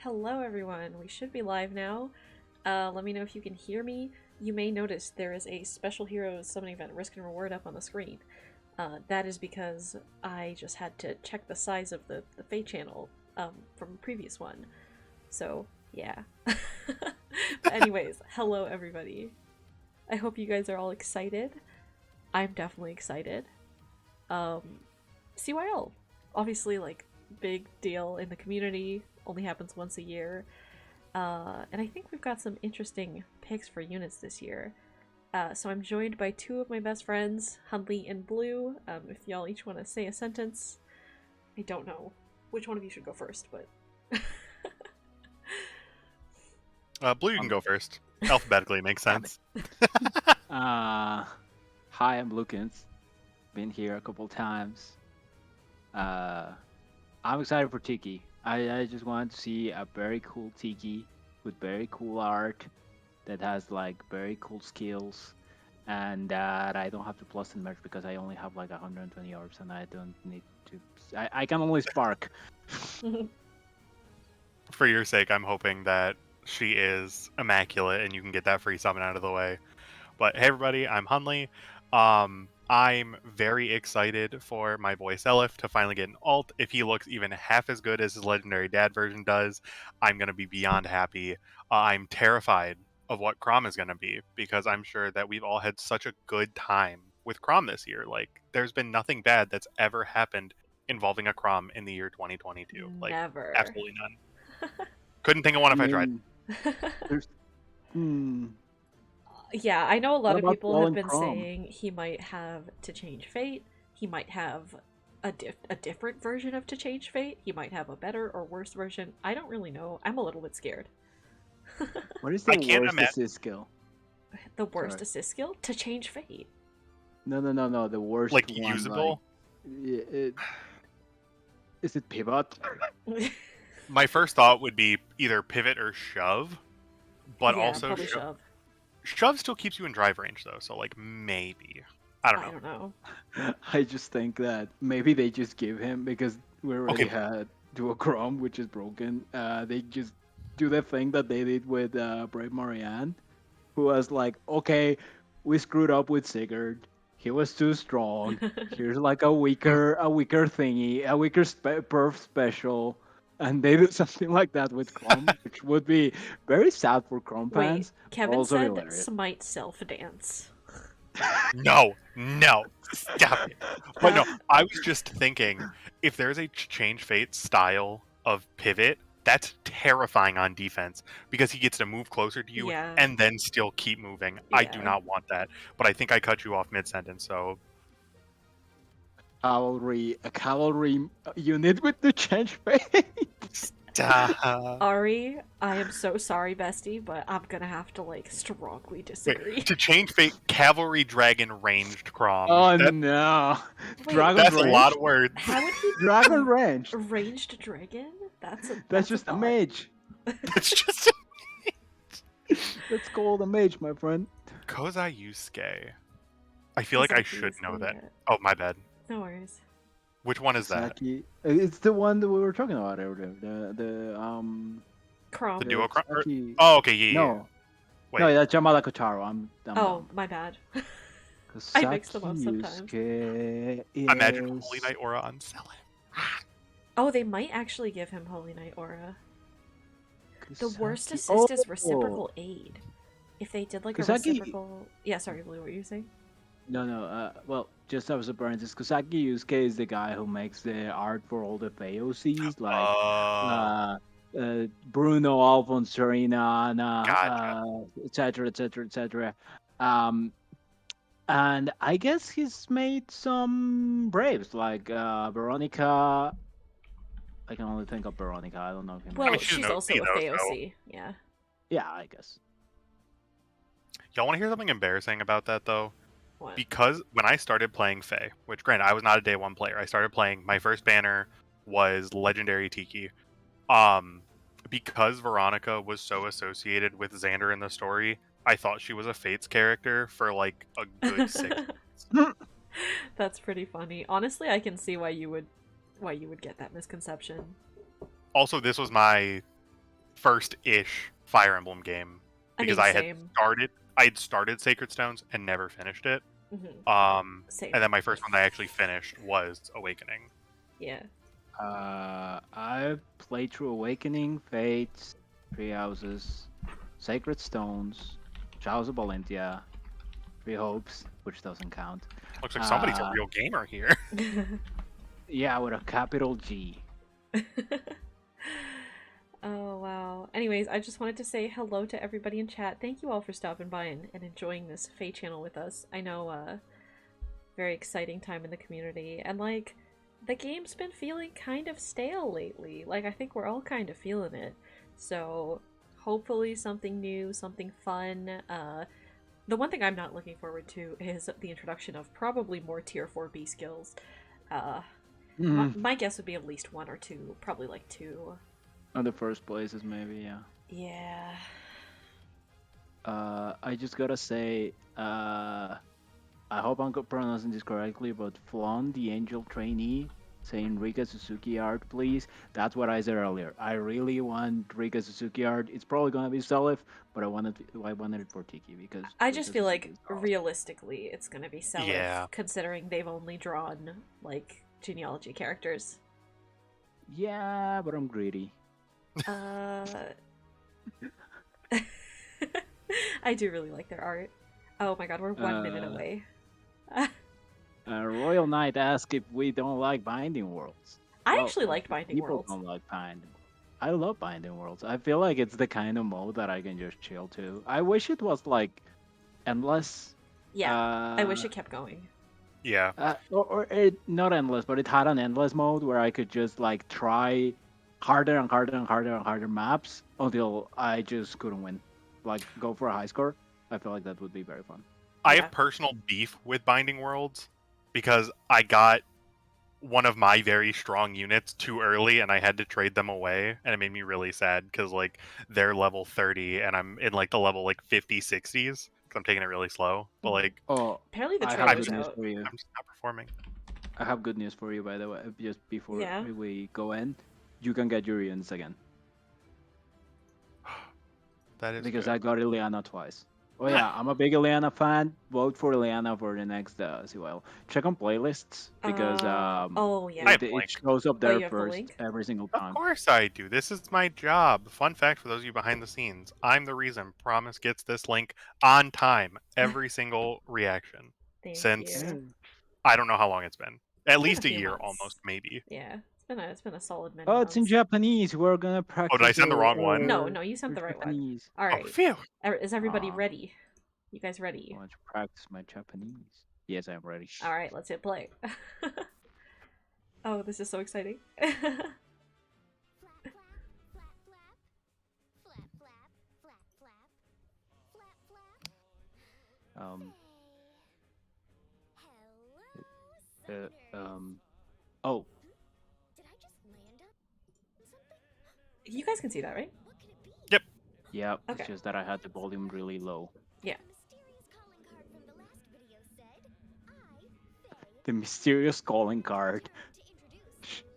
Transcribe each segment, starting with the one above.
Hello everyone, we should be live now. Let me know if you can hear me. You may notice there is a special heroes summon event risk and reward up on the screen. That is because I just had to check the size of the FEH channel from a previous one. So, yeah. But anyways, hello everybody. I hope you guys are all excited. I'm definitely excited. CYL. Obviously, like, big deal in the community. Only happens once a year. And I think we've got some interesting picks for units this year. So I'm joined by two of my best friends, Hunley and Blue. If y'all each want to say a sentence. I don't know which one of you should go first, but... Blue, you can go first. Alphabetically, it makes sense. Hi, I'm Lucas. Been here a couple times. I'm excited for Tiki. I just want to see a very cool Tiki with very cool art that has like very cool skills, and that I don't have to plus and merge because I only have like 120 orbs and I don't need to. I can only spark. For your sake, I'm hoping that she is immaculate and you can get that free summon out of the way. But hey everybody, I'm Hunley. I'm very excited for my boy Seliph to finally get an alt. If he looks even half as good as his legendary dad version does, I'm going to be beyond happy. I'm terrified of what Crom is going to be, because I'm sure that we've all had such a good time with Crom this year. Like, there's been nothing bad that's ever happened involving a Crom in the year 2022. Like, Never. absolutely none. Couldn't think of one if I tried. There's, Yeah, I know a lot What of about people have Fallen been Crom? saying he might have To Change Fate. He might have a different version of To Change Fate. He might have a better or worse version. I don't really know. I'm a little bit scared. What is I the can't worst imagine- assist skill? The worst Sorry. assist skill? To Change Fate. No. The worst Like, one. usable? Is it pivot? My first thought would be either pivot or shove, but yeah, also probably shove. shove still keeps you in drive range though, so like maybe. I don't know. I just think that maybe they just give him, because we already Okay. had Duochrome, which is broken. They just do the thing that they did with Brave Marianne, who was like, okay, we screwed up with Sigurd. He was too strong. Here's like a weaker thingy, a weaker perf special. And they did something like that with Chrome, which would be very sad for Chrome Wait, fans. Kevin also said hilarious. Smite self-dance. No, stop it. But no, I was just thinking, if there's a change fate style of pivot, that's terrifying on defense, because he gets to move closer to you Yeah. and then still keep moving. I do Yeah. not want that. But I think I cut you off mid-sentence, so A cavalry unit with the change fate. Ari, I am so sorry, bestie, but I'm gonna have to, like, strongly disagree. Wait, to change fate, cavalry dragon ranged Crom. Oh no! Wait, Dragon That's range? a lot of words. How would he Dragon range. ranged dragon? That's just a thought. mage. It's just That's called a mage, my friend. Kozai Yusuke. I feel like I Kozaki should know Yusuke, that. yeah. Oh, my bad. No worries. Which one is that? Saki. It's the one that we were talking about earlier. The Chrome. The duo Crom? Saki... Oh, okay, yeah. No. Wait. No, that's Yamada Kotaro. I'm Oh, dumb. my bad. Saki I mix them up sometimes. Yusuke Imagine is- Holy Knight Aura on Seliph. Oh, they might actually give him Holy Knight Aura. The worst Kusaki- assist is Oh! reciprocal aid. If they did like a Kusaki- reciprocal... Yeah, sorry, Blue, what were you saying? No. Well, just as a parenthesis, Kusaki Yusuke is the guy who makes the art for all the FEOCs, like Bruno, Alphonse, Serena, Gotcha. etc. And I guess he's made some Braves, like Veronica. I can only think of Veronica. I don't know if he Well, mean, she's she's an also OC a though, FEOC, yeah. Yeah, I guess. Y'all want to hear something embarrassing about that, though? What? Because when I started playing Fae, which granted, I was not a day one player. I started playing, my first banner was Legendary Tiki. Because Veronica was so associated with Xander in the story, I thought she was a Fates character for like a good 6 months. That's pretty funny. Honestly, I can see why you would get that misconception. Also, this was my first-ish Fire Emblem game because I same. had started Sacred Stones and never finished it. Same. And then my first one that I actually finished was Awakening. Yeah. I played through Awakening, Fates, Three Houses, Sacred Stones, Trials of Valentia, Three Hopes, which doesn't count. Looks like somebody's a real gamer here. Yeah, with a capital G. Oh, wow. Anyways, I just wanted to say hello to everybody in chat. Thank you all for stopping by and enjoying this Fae channel with us. I know, very exciting time in the community. And, like, the game's been feeling kind of stale lately. Like, I think we're all kind of feeling it. So, hopefully something new, something fun. The one thing I'm not looking forward to is the introduction of probably more tier 4B skills. My guess would be at least 1 or 2. Probably, like, 2. On the first places, maybe, yeah. Yeah. I just gotta say, I hope I'm pronouncing this correctly, but Flan, the Angel trainee, saying Rika Suzuki art, please. That's what I said earlier. I really want Rika Suzuki art. It's probably gonna be Selif, but I wanted it for Tiki because I just Rika feel Suzuki like is awesome. realistically it's gonna be Selif, Yeah. considering they've only drawn like genealogy characters. Yeah, but I'm greedy. I do really like their art. Oh my god, we're 1 minute away. Royal Knight asked if we don't like Binding Worlds. I actually liked Binding People Worlds. don't like Binding Worlds. I love Binding Worlds. I feel like it's the kind of mode that I can just chill to. I wish it was like endless. Yeah, I wish it kept going. Yeah. Or it not endless, but it had an endless mode where I could just like try harder and harder and harder and harder maps until I just couldn't win. Like go for a high score. I feel like that would be very fun. I have personal beef with Binding Worlds because I got one of my very strong units too early and I had to trade them away, and it made me really sad because like they're level 30 and I'm in like the level like 50 60s because I'm taking it really slow, but like apparently the I trade have was good news out. for you. I'm just not performing. I have good news for you, by the way. Just before Yeah. we go in, you can get your units again. That is because good. I got Ileana twice. Oh yeah, I'm a big Ileana fan. Vote for Ileana for the next CYL. Check on playlists because oh yeah, it shows up there you have the first link? every single time. Of course I do. This is my job. Fun fact for those of you behind the scenes: I'm the reason Promise gets this link on time every single reaction since you. I don't know how long it's been. At least a few year, months. almost maybe. Yeah, it's been a solid minute. Oh, it's in Japanese. We're gonna practice. Oh, did I send the wrong one? No, you sent the right Japanese. one. All right. Oh, phew. Is everybody ready? You guys ready? I want to practice my Japanese. Yes, I'm ready. All right, let's hit play. Oh, this is so exciting. Oh. Did I just land on something? You guys can see that, right? What could it be? Yep. Yeah, Okay. it's just that I had the volume really low. Yeah. The mysterious calling card from the last video said, The mysterious calling card.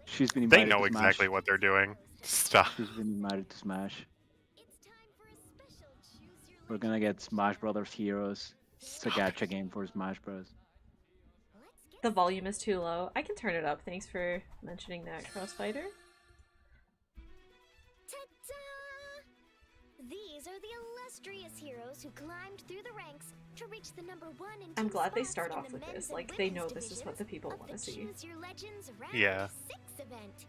She's been invited They know to exactly Smash. what they're doing. Stop. She's been invited to Smash. It's time for a special choose your We're gonna get Smash Brothers Heroes. It's a gacha game for Smash Bros. Let's get The volume is too low. I can turn it up. Thanks for mentioning that, Crossfighter. Ta-da! These are the illustrious heroes who climbed through the ranks to reach the number 1 and 2 I'm glad they spots start in off the with men's this. and Like, they know women's this is what the people divisions want to of the see. Choose Your Legends Round Yeah. 6 event.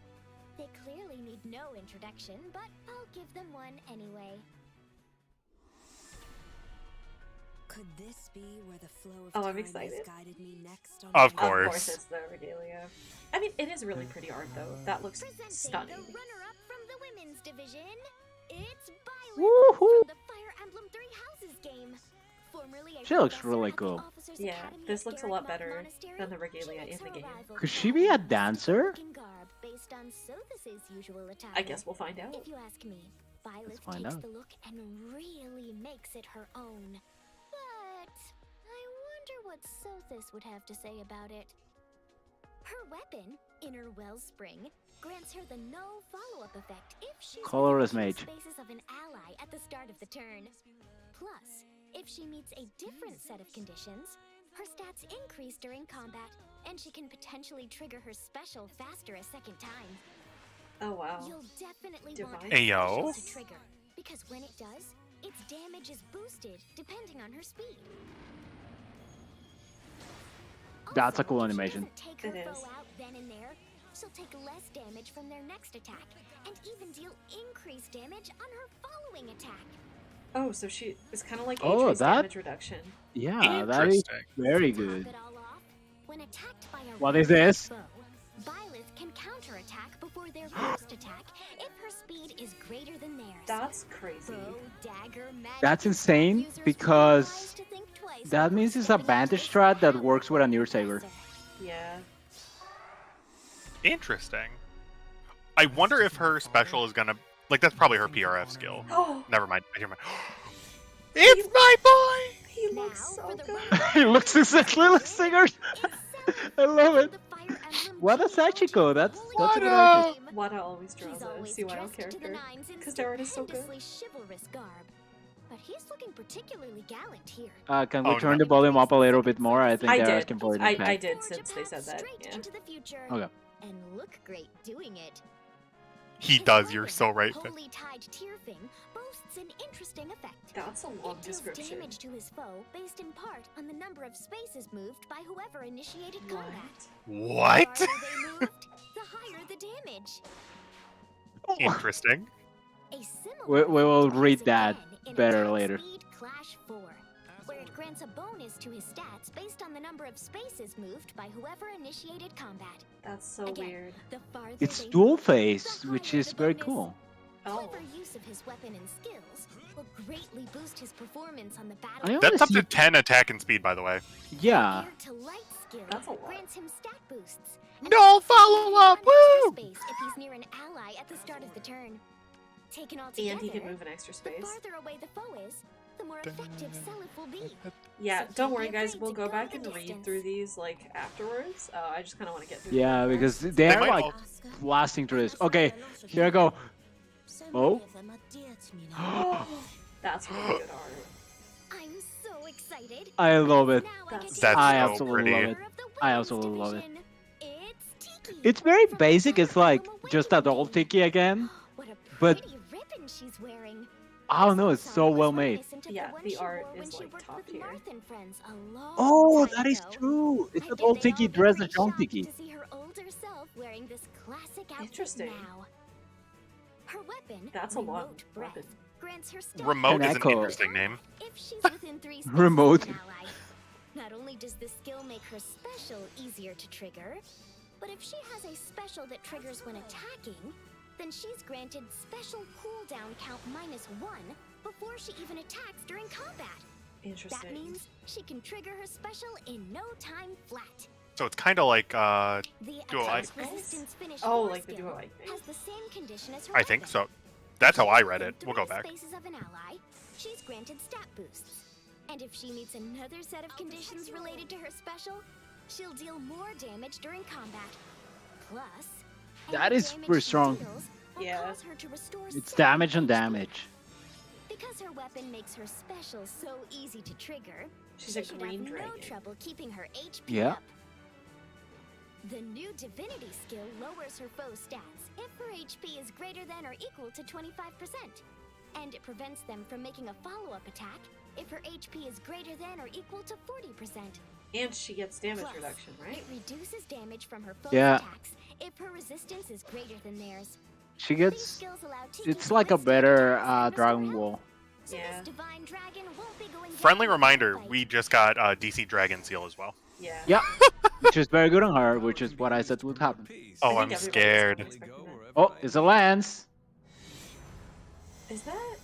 They clearly need no introduction, but I'll give them one anyway. Could this be where the flow of Oh, I'm time excited. has guided me next on Of my course. Of course it's the regalia. I mean, it is really pretty art, though. That looks Presenting stunning. the runner-up from the women's division, it's Violet Woohoo! from the Fire Emblem Three Houses game. Formerly a She looks professor really at the cool. Officers Yeah, Academy this of looks a lot Garrett better Monastery, than the she regalia makes in the her game. arrival Could she be a wearing dancer? looking garb based on Sothis' usual attire. I guess we'll find out. If you ask me, Violet find takes out. the look and really makes it her own. But I wonder what Sothis would have to say about it. Her weapon, Inner Wellspring, grants her the no follow-up effect if she's Colorless within 2 mage. spaces of an ally at the start of the turn. Plus, if she meets a different set of conditions, her stats increase during combat, and she can potentially trigger her special faster a second time. Oh wow. You'll definitely want Divine. her Ayo. special to trigger, because when it does, its damage is boosted depending on her speed. That's a Also, cool if she animation. doesn't take her It foe is. out then and there, she'll take less damage from their next attack, and even deal increased damage on her following attack. Oh, so she is kind of like Oh, Atreus that- damage reduction. Yeah, that is Interesting. very To top good. it all off, when attacked by a What is ranged this? foe, Byleth can counterattack before their first attack if her speed is greater than theirs. That's crazy. Bow, dagger, magic, That's and insane spell users will be because advised to think twice that before means it's a stepping into bandage this strat that powerful works with a near saber. aggressor. Yeah. Interesting. I wonder if her special is gonna like that's probably her PRF skill. Oh, Never mind. It's my boy. he Now, looks so for the good. runner- He looks exactly like Sigurd. I love it. The Fire Emblem What a G Sachiko, that's holy a good Wada! artist. name. Wada always draws He's a always CYL dressed to the character. nines in 'cause their art is so good. stupendously chivalrous garb. But he's looking particularly gallant here. Can we Oh, turn no. the volume up a little bit more? I think I they're did. asking for it in I chat. did Forge a since they path said that. straight Yeah. into the future. Okay. And look great doing it. He His does. You're weapon, so right. Finn. Holy Tied Tearfing boasts an interesting effect. That's a long It deals description. damage to his foe based in part on the number of spaces moved by whoever initiated combat. What? The farther they moved, the higher the damage. Interesting. A similar We will effect read appears that again in better Attack later. Speed Clash 4, where it grants a bonus to his stats based on the number of spaces moved by whoever initiated combat. That's so Again, weird. The farther It's they dual move, face, the which higher is the very bonus. cool. Oh. Clever use of his weapon and skills will greatly boost his performance on the I battlefield. That's up wanna to 10 attack and speed, by the way. Yeah. Air to light skill That's a lot. grants him stat boosts. and No allows him to follow gain up, 1 extra woo! space if he's near an ally at the start of the turn. Taken all And together, he can move an extra the space. farther away the foe is, the more effective Seliph will be. Yeah, So don't don't worry be guys, afraid we'll to go go back the and read distance. through these like afterwards. I just kind of want to get through Yeah, them because first. they're might like all- blasting through this. Okay, here I go. Oh. That's really good art. I'm so excited. I love it. Now I get to That's I introduce absolutely the love it. winner of the I women's absolutely love it. division. It's Tiki. It's very From the basic. It's Fire like Emblem just Awakening adult game. Tiki again. What a but- pretty ribbon she's wearing. I don't This know. It's ensemble so is well made. reminiscent of Yeah, one the she art wore when is, she like, worked top with tier. Marth and Friends a long Oh, time that is ago. true. It's I bet adult they Tiki all get dressed pretty as young shocked Tiki. to see her older self wearing this classic outfit Interesting. now. Her weapon, That's a lot Remote Breath, weapon. grants her stats Remote is an Echo. interesting name. if she's within 3 spaces Remote. of an ally. Not only does this skill make her special easier to trigger, but if she has a special that triggers when attacking, then she's granted special cooldown count -1 before she even attacks during combat. That Interesting. means she can trigger her special in no time flat. So it's kind of like The Dual attack ice. resistance finish Oh, 4 like the skill dual ice thing? has the same condition as her I think weapon. so. That's how I If read she's it. We'll go within back. 3 spaces of an ally, she's granted stat boosts. And if she meets another set of conditions related to her special, she'll deal more damage during combat. Plus, That any is damage pretty she strong. deals will Yeah. cause her to restore It's 7 damage on HP. damage. Because her weapon makes her special so easy to trigger, She's she a should green have no dragon. trouble keeping her HP Yeah. up. The new divinity skill lowers her foe's stats if her HP is greater than or equal to 25%. And it prevents them from making a follow-up attack if her HP is greater than or equal to 40%. And she gets damage Plus, reduction, right? It reduces damage from her foe's Yeah. attacks if her resistance is greater than theirs. She These gets. skills allow Tiki It's to like a withstand better attacks and restore Dragon health. Ball. So Yeah. this divine dragon won't be going Friendly down in a reminder: fight. we just got DC Dragon Seal as well. Yeah. Yeah, which is very good on her, which is what I said would happen. Oh, think I'm everybody's scared. kinda expecting that. Oh, it's a lance. Is that?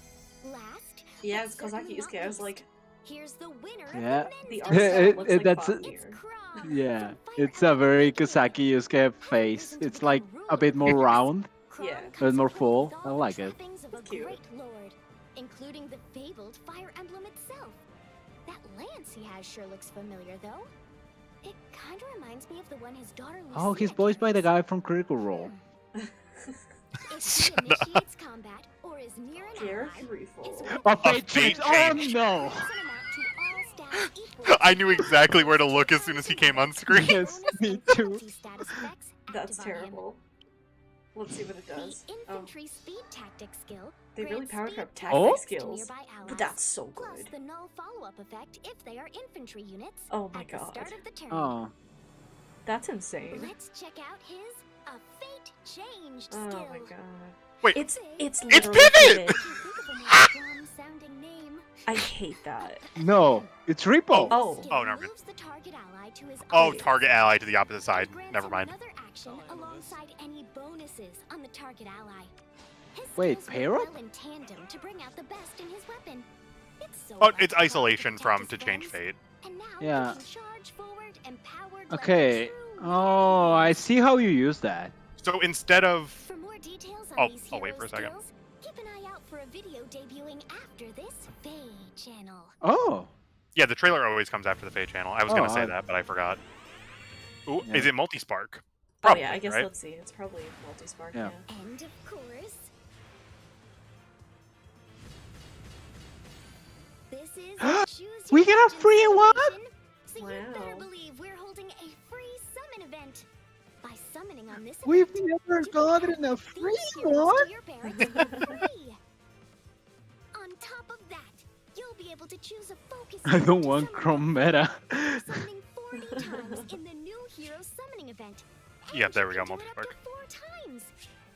Last, Yeah, but it's Kozaki certainly not Yusuke. I was least, like, here's the winner Yeah. of the the men's art division. style looks like that's fun a- here. It's Kra Yeah, from Fire it's a Emblem very Awakening. Kozaki Yusuke face. It's like a bit more round. Kra Yeah. comes But more equipped full. with I all like the it. trappings of a It's cute. great lord, including the fabled Fire Emblem itself. That lance he has sure looks familiar, though. It kind of reminds me of the one his daughter Lucia Oh, he's voiced by the carries. guy from Critical Role. If she initiates combat or is near an Gear ally, freefall. his A weapon fate fate change. Oh change. no! grants an amount to all stats equal I to knew the exactly where to bonus look as soon as he came on bonus screen. Yes, bonus me and too. penalty status effects That's active on him. terrible. Let's see what it does. The Oh, infantry speed tactic skill they really grants powered speed up tactics tactic Oh? to skills. nearby allies, But that's so plus good. the null follow-up effect if they are infantry units Oh my at the god. start of the turn. Oh. That's insane. Let's check out his a fate changed Oh skill. my god. Wait, It's It's literally Pivot! Can't think of a more dumb-sounding name. I hate that. No, it's Repo. Oh. Skill Oh, never mind. moves the target ally to his oh, opposite target side ally to the opposite and side. grants Never him mind. Another action alongside any bonuses on the target ally. His Wait, skills pair work up? well in tandem to bring out the best in his weapon. It's so Oh, fun it's to watch isolation him from protect to his change friends. fate. And now Yeah. he can charge forward empowered Okay. like a true Oh, I badass. see how you use that. So instead of For more details on Oh, these I'll wait hero for a second. skills, keep an eye out for a video debuting after this FEH channel. Oh. yeah, the trailer always comes after the Fate channel. I was Oh, gonna say I- that, but I forgot. Ooh, Yeah. is it multi-spark? Oh Probably, yeah, I guess right? let's see. It's probably multi-spark. Yeah. Yeah. And of course, this is a Choose We Your get a Legend free one? celebration, so you Wow. better believe we're holding a free summon event. By summoning on this We've event, never you can gotten add a these free heroes one. to your parents for free. On top of that, you'll be able to choose a focus I hero don't to want summon Chrome for meta. free after summoning 40 times in the new hero summoning event. And Yep, there you we can go, do it up multi-spark. to 4 times.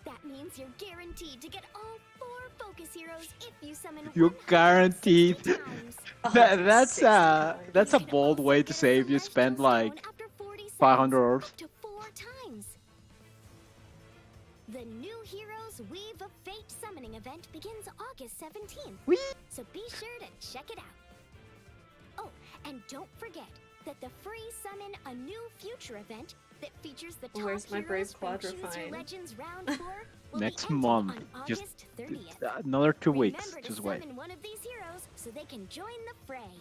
That means you're guaranteed to get all 4 focus heroes if you summon You're 160 guaranteed. times. That's 160 that's a You can bold also way get to a say if you celestial spend stone like after 40 500 summons, orbs. up to 4 times. The new Heroes Weave of Fate summoning event begins August 17th. Whee! So be sure to check it out. Oh, and don't forget that the free Summon a New Future event that features the top Where's my heroes brave from Choose Your Quadrifine? Legends Round 4 will Next be ending month. on Just August 30th. another 2 weeks. Remember to Just wait. summon one of these heroes so they can join the fray.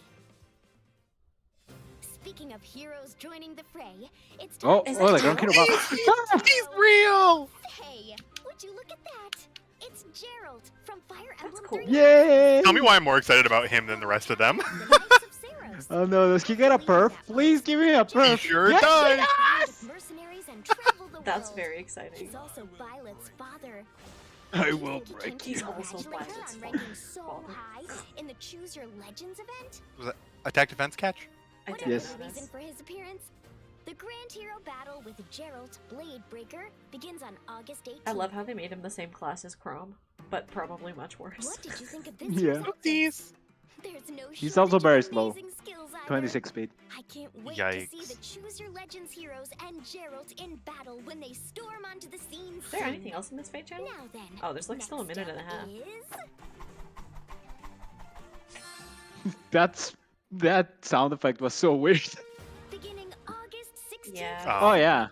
Speaking of heroes joining the fray, it's time Oh, to oh, the check Grand out Kid He's real! Hey, would you look at that? It's Gerald from Fire Emblem cool. 3. Yay! Tell me why I'm more excited about him than the rest of them. The Knights of Saros. Oh no, does he get a perf? Please give me a perf. sure Yes, does. he does! With mercenaries and travel the That's world. very exciting. He's also Violet's father. I Do you will think you break can He's you. also congratulate her Violet's on ranking so father. high in the Choose Your Legends event? Attack defense catch? I Whatever Yes. the reason for his appearance, the Grand Hero battle with Gerald Blade Breaker begins on August 18th. I love how they made him the same class as Chrome, but probably much worse. What did you think of this Yeah. year's outfits? Oopsies. There's no He's shortage also of very slow. amazing skills either. 26 speed. I can't wait to see Yikes. the Choose Your Legends heroes and Gerald in battle when they storm onto the scene. Is there soon. anything else in this Fate channel? Now then. Oh, there's like still a next minute and a up half. is That sound effect was so weird. beginning August 16th. Yeah. Oh yeah.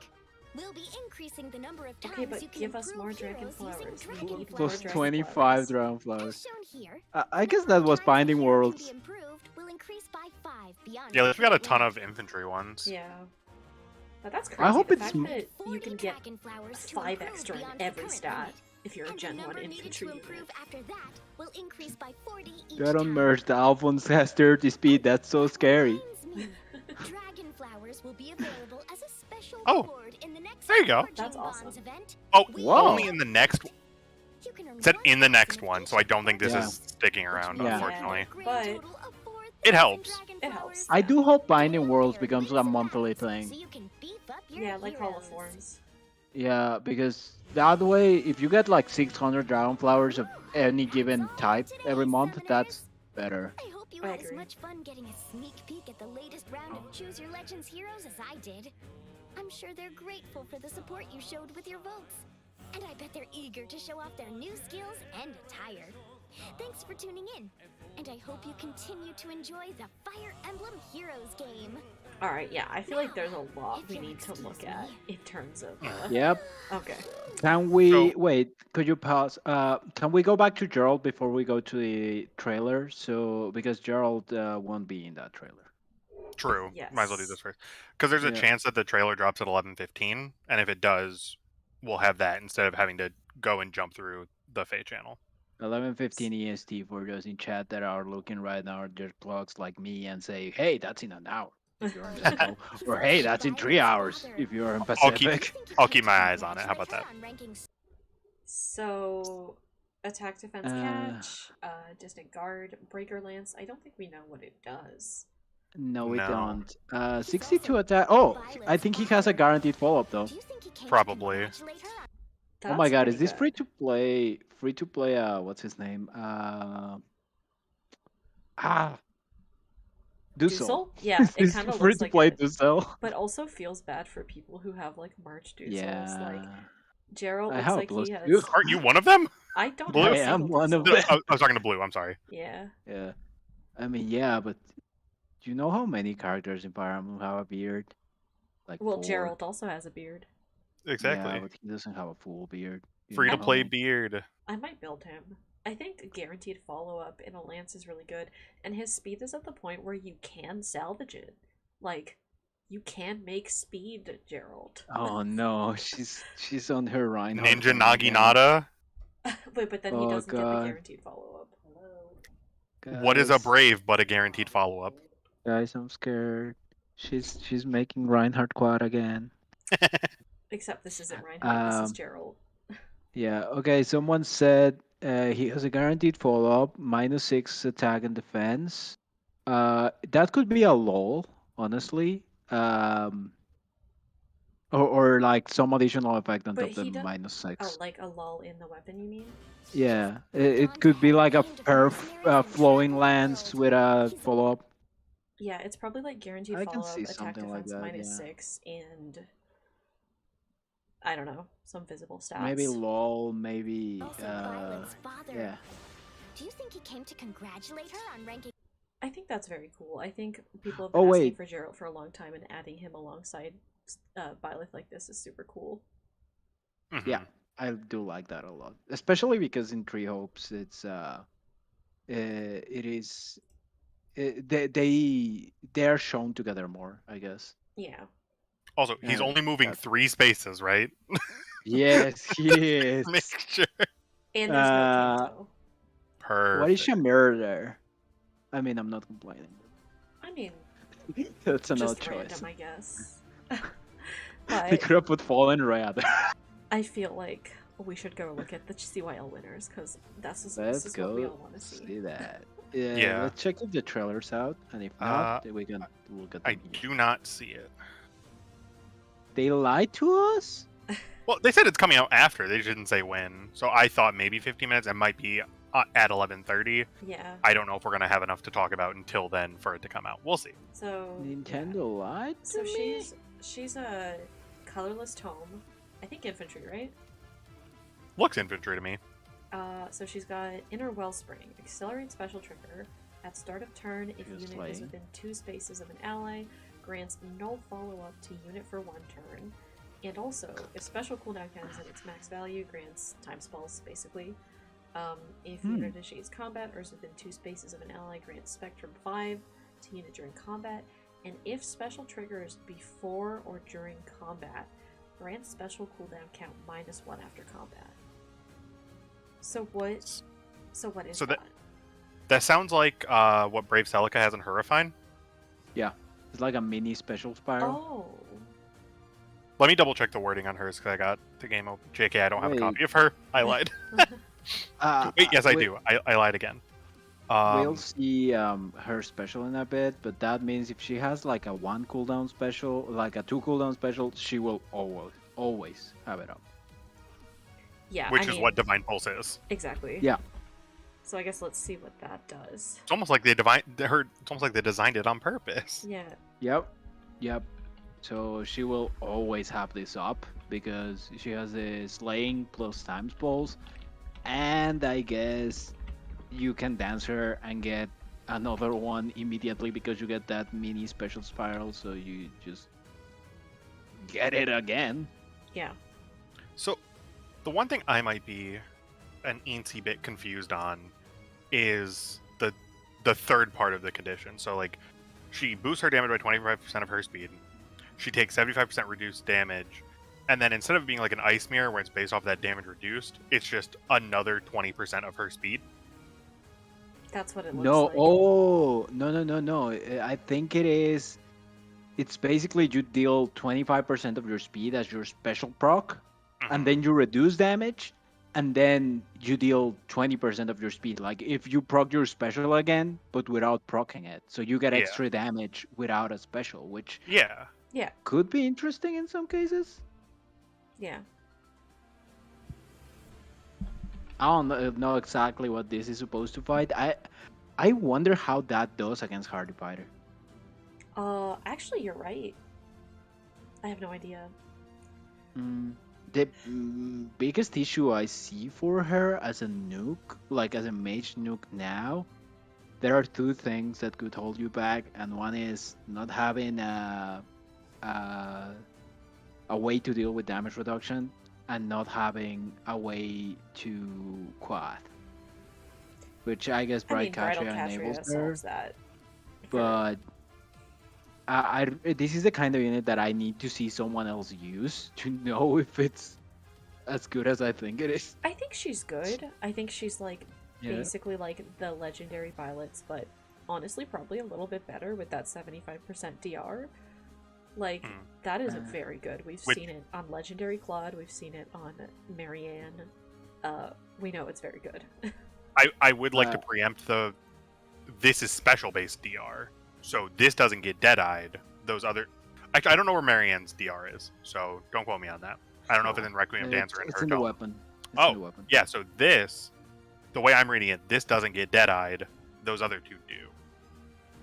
We'll be increasing the number of times Okay, but you can give us improve more dragon heroes using flowers. We dragon need more Plus dragon 25 flowers. dragon As flowers. shown here, I guess the number that of was times Binding a hero can Worlds. be improved will increase by 5 beyond Yeah, at least we got a current ton limit. of infantry ones. Yeah. But that's crazy. I hope the it's fact m- that you 40 can get dragon flowers to 5 improve extra in beyond the every current stat limit. if you're a And Gen the 1 number needed infantry to unit. improve after that will increase by 40 each They don't time. merge. The Alphonse has 30 speed. That's so That scary. reminds me. Dragon flowers will be available as a special Oh, reward in the next there you go. Forging That's awesome. Bonds event. Oh, Whoa. only in the next. You can earn It said one in the thousand next one, so I don't think this Yeah. is sticking around, Yeah. unfortunately. But It helps. It helps. I do hope Binding Worlds becomes a monthly thing. Yeah, like Hall of Forms. Yeah, because that way, if you get like 600 dragon flowers of any given type every month, that's better. I hope you I had as agree. much fun getting a sneak peek at the latest round of Choose Your Legends heroes as I did. I'm sure they're grateful for the support you showed with your votes. And I bet they're eager to show off their new skills and attire. Thanks for tuning in. And I hope you continue to enjoy the Fire Emblem Heroes game. Alright, yeah, I feel like there's a lot If we you'll need to look excuse at me. in terms of. Yep. Okay. Can we So- wait? Could you pause? Can we go back to Gerald before we go to the trailer? So because Gerald won't be in that trailer. True. Might as well do Yes. this first. Because there's a Yeah. chance that the trailer drops at 11:15, and if it does, we'll have that instead of having to go and jump through the FEH channel. 11:15 EST for those in chat that are looking right now at their clocks like me and say, "Hey, that's in an hour." If you're in Central, or "Hey, that's in 3 hours." If you're in Pacific. I'll keep my eyes on it. How about that? So, attack, defense, Uh, catch, distant guard, breaker lance. I don't think we know what it does. No, we No. don't. 62 attack. Oh, I think he has a guaranteed follow-up though. Probably. Oh my god, is pretty this good. free to play? Free to play. What's his name? Dussel. Dussel? Yeah, it Is kind of free looks to like play it, Dussel. but also feels bad for people who have like March Dussels. Yeah. Like Gerald I looks have a like plus he has. two. Aren't you one of them? I don't Blue? have a I am single one of Dussel. them. I was talking to Blue. I'm sorry. Yeah. Yeah. I mean, yeah, but do you know how many characters in Fire Emblem have a beard? Like Well, 4. Gerald also has a beard. Exactly. Yeah, but he doesn't have a full beard. You Free know to how play many- beard. I might build him. I think a guaranteed follow-up in a lance is really good, and his speed is at the point where you can salvage it. Like, you can make speed, Gerald. Oh no, she's on her Reinhardt. Ninja thing again. Naginata. Wait, but then he Oh, doesn't get the God. guaranteed follow-up. Hello. What is a Guys, brave but a guaranteed follow-up? Guys, I'm scared. She's making Reinhardt quad again. Except this isn't Reinhardt, this is Um, Gerald. Yeah, okay, someone said he has a guaranteed follow-up, -6 attack and defense. That could be a lull, honestly. Or like some additional effect on But top of the he does. -6. Oh, like a lull in the weapon, you mean? Yeah, it could be like a perf flowing lance with a follow-up. Yeah, it's probably like guaranteed I can follow-up, see attack something like defense that, yeah. -6, and I don't know, some visible stats. Maybe lull, maybe Also, Violet's father. yeah. Do you think he came to congratulate her on ranking? I think that's very cool. I think people have Oh, been asking wait. for Gerald for a long time, and adding him alongside Byleth like this is super cool. Mhm. Yeah, I do like that a lot, especially because in Three Hopes, it's it is they are shown together more, I guess. Yeah. Also, he's Yeah, only moving that's- 3 spaces, right? Yes, he is. Make sure. And there's no Uh, Kanto. Perfect. What is Shamir there? I mean, I'm not complaining. I mean, That's an odd just choice. random, I guess. They But could have put Fallen Red. I feel like we should go look at the CYL winners, because this Let's is what we go all want to see. see that. Yeah, Yeah. let's check if the trailer's out, and if not, then we can look at I them. do not see it. They lied to us? Well, they said it's coming out after. They didn't say when. So I thought maybe 15 minutes. It might be at 11:30. Yeah. I don't know if we're gonna have enough to talk about until then for it to come out. We'll see. So Nintendo lied to So me? she's a colorless tome. I think infantry, right? Looks infantry to me. So she's got Inner Wellspring, Accelerate Special Trigger. At start of turn, if Just unit is like- within 2 spaces of an ally, grants no follow-up to unit for 1 turn. And also, if special cooldown count is at its max value, grants time spells, basically. If unit initiates combat or is within 2 spaces of an ally, grants Spectrum 5 to unit during combat. And if special triggers before or during combat, grants special cooldown count -1 after combat. So what is So that? that- That sounds like what Brave Celica has in Hurrifine. Yeah, it's like a mini special spiral. Oh. Let me double check the wording on hers because I got the game open. JK, I don't have a Wait. copy of her. I lied. Wait, yes, I do. I lied again. We'll see her special in a bit, but that means if she has like a 1 cooldown special, like a 2 cooldown special, she will always have it up. Yeah, Which I is mean, what Divine Pulse is. exactly. Yeah. So I guess let's see what that does. It's almost like they designed it on purpose. Yeah. Yep. So she will always have this up because she has a slaying plus times balls, and I guess you can dance her and get another one immediately because you get that mini special spiral, so you just get it again. Yeah. So, the one thing I might be an eensy bit confused on is the third part of the condition. So, like, she boosts her damage by 25% of her speed. She takes 75% reduced damage And then instead of being like an ice mirror where it's based off that damage reduced, it's just another 20% of her speed. That's what it looks No, like. oh, no. I think it is. It's basically you deal 25% of your speed as your special proc, and Mhm. then you reduce damage, and then you deal 20% of your speed. Like if you proc your special again, but without proccing it. So you get Yeah. extra damage without a special, which Yeah. Yeah, could be interesting in some cases. yeah. I don't know exactly what this is supposed to fight. I wonder how that does against Hardy Fighter. Actually, you're right. I have no idea. The biggest issue I see for her as a nuke, like as a mage nuke now, there are two things that could hold you back, and one is not having a, a way to deal with damage reduction, and not having a way to quad. Which I guess I mean, Bright Bridal Catria enables Catria her, solves that. but this is the kind of unit that I need to see someone else use to know if it's as good as I think it is. I think she's good. I think she's like Yeah. basically like the legendary violets, but honestly, probably a little bit better with that 75% DR. Like, Mm. that is Uh, very good. We've Which- seen it on Legendary Claude, we've seen it on Marianne. We know it's very good. I would like to Uh, preempt this is special based DR. So this doesn't get dead-eyed. Those other... Actually, I don't know where Marianne's DR is, so don't quote me on that. I don't know if it's in Requiem Dance or in It's her in the dome. weapon. It's Oh, in the weapon. Yeah, so this, the way I'm reading it, this doesn't get dead-eyed. Those other two do.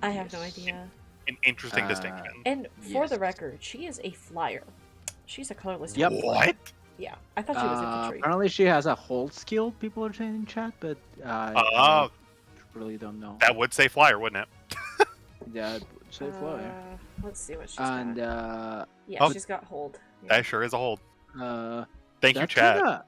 I have no Yes. idea. An interesting Uh, distinction. And for the Yes. record, she is a flyer. She's a colorless Yep. unit flyer. What? Yeah, I thought she was infantry. Apparently she has a hold skill, people are saying in chat, but Oh, I really don't know. that would say flyer, wouldn't it? Yeah, it would say flyer. Let's see what she's And got. Yeah, Oh. she's got hold. Yeah. That sure is a hold. uh, Thank you, that chat. kinda-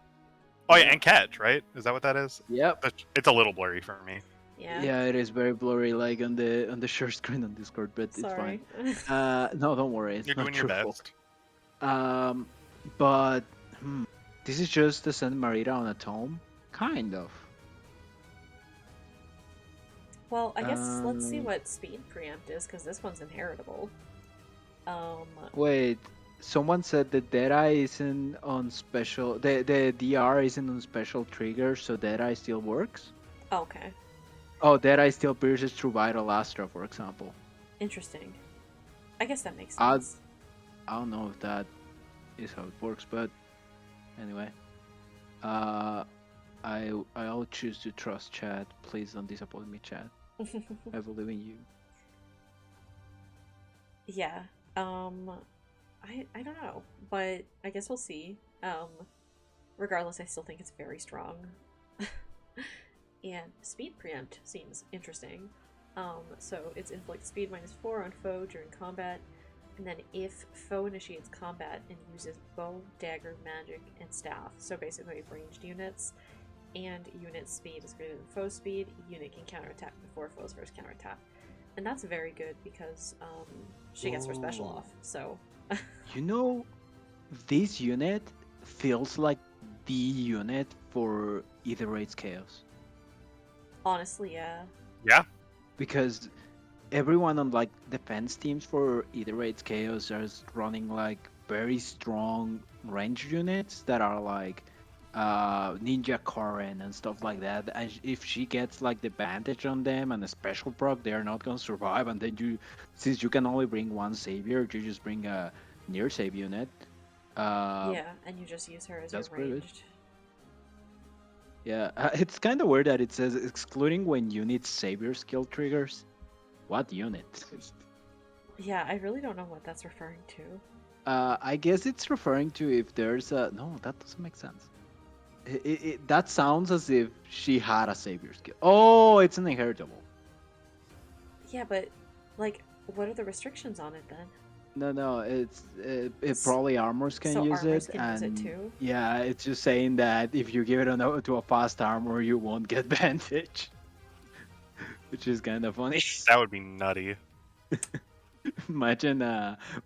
Oh yeah, and catch, right? Is that what that is? Yep. It's a little blurry for me. Yeah. Yeah, it is very blurry, like on the share screen on Discord, but Sorry. it's fine. No, don't worry, it's You're not doing your your fault. best. But this is just the Santa Marita on a tome, kind of. Well, I guess let's see Um, what speed preempt is, because this one's inheritable. Wait, someone said the Deadeye isn't on special. The DR isn't on special triggers, so Deadeye still works. Okay. Oh, Deadeye still pierces through Vital Astra, for example. Interesting. I guess that makes I'd- sense. I don't know if that is how it works, but anyway, I'll choose to trust chat. Please don't disappoint me, chat. I believe in you. Yeah. I don't know, but I guess we'll see. Regardless, I still think it's very strong. And speed preempt seems interesting. So it's inflict speed -4 on foe during combat, and then if foe initiates combat and uses bow, dagger, magic, and staff, so basically ranged units, and unit speed is greater than foe speed, unit can counterattack before foe's first counterattack. And that's very good because she gets her special Oh. off, so... You know, this unit feels like the unit for Either Raid's Chaos. Honestly, yeah. Yeah. Because everyone on like defense teams for Either Raid's Chaos are running like very strong range units that are like Ninja Karen and stuff like that. And if she gets like the bandage on them and a special proc, they are not gonna survive. And then since you can only bring one savior, you just bring a near save unit. Yeah, and you just use her as your that's pretty good. ranged. Yeah, it's kind of weird that it says excluding when units savior skill triggers. What unit? Yeah, I really don't know what that's referring to. I guess it's referring to if there's a... No, that doesn't make sense. That sounds as if she had a savior skill. Oh, it's an inheritable. Yeah, but, like, what are the restrictions on it then? No, it probably armors can So use armors it, can use and it too? yeah, it's just saying that if you give it to a fast armor, you won't get bandage, which is kind of funny. That would be nutty. Imagine,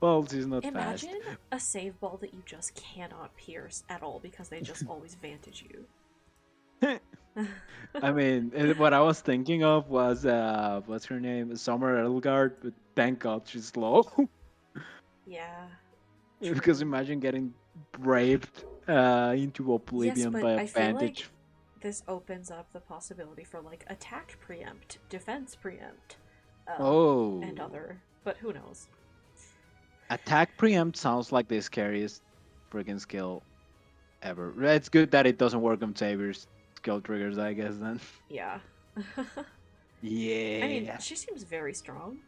well, she's not fast. Imagine a save ball that you just cannot pierce at all because they just always vantage you. I mean, what I was thinking of was, what's her name? Summer Edelgard, but thank God she's slow. Yeah. Because True. imagine getting braved into Yes, oblivion but by a I feel like bandage. this opens up the possibility for like attack preempt, defense preempt, Oh. and other. But who knows? Attack preempt sounds like the scariest friggin' skill ever. It's good that it doesn't work on Saber's skill triggers, I guess, then. Yeah. I mean, Yeah. she seems very strong,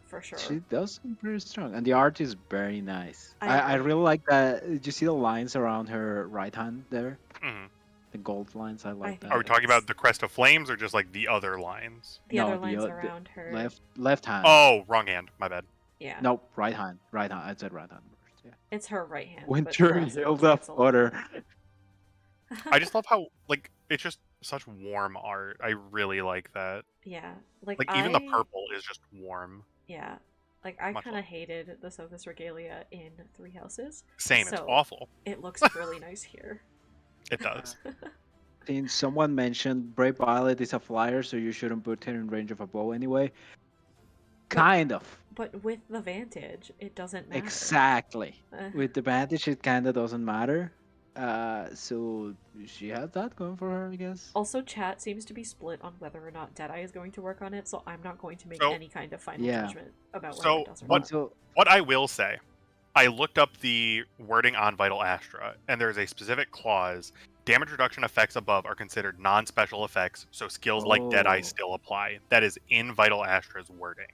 for sure. She does seem pretty strong. And the art is very nice. I I agree. really like that. Did you see the lines around her right hand there? Mhm. The gold lines, I like think that. Are we talking it's- about the Crest of Flames or just like the other lines? The No, other the lines o- the around her. left hand. Oh, wrong hand. My bad. Yeah. Nope, right hand. Right hand. I said right hand first. Yeah. It's her right hand. but Winter for us, it looks Hilda like it's a left Fodder. hand. I just love how like it's just such warm art. I really like that. Yeah. Like Even the I- purple is just warm. Yeah. Like I Much kind of love. hated the Sothis Regalia in Three Houses. Same, it's So- awful. It looks really nice here. It does. Since someone mentioned Brave Violet is a flyer, so you shouldn't put her in range of a bow anyway. Kind of. But with the vantage, it doesn't matter. Exactly. Uh, With the bandage, it kind of doesn't matter. So she has that going for her, I guess. Also, chat seems to be split on whether or not Deadeye is going to work on it, so I'm not going to make So- any kind of final Yeah. judgment about whether So, it does or what- not. So What I will say, I looked up the wording on Vital Astra, and there's a specific clause. Damage reduction effects above are considered non-special effects, so skills like Deadeye Oh. still apply. That is in Vital Astra's wording.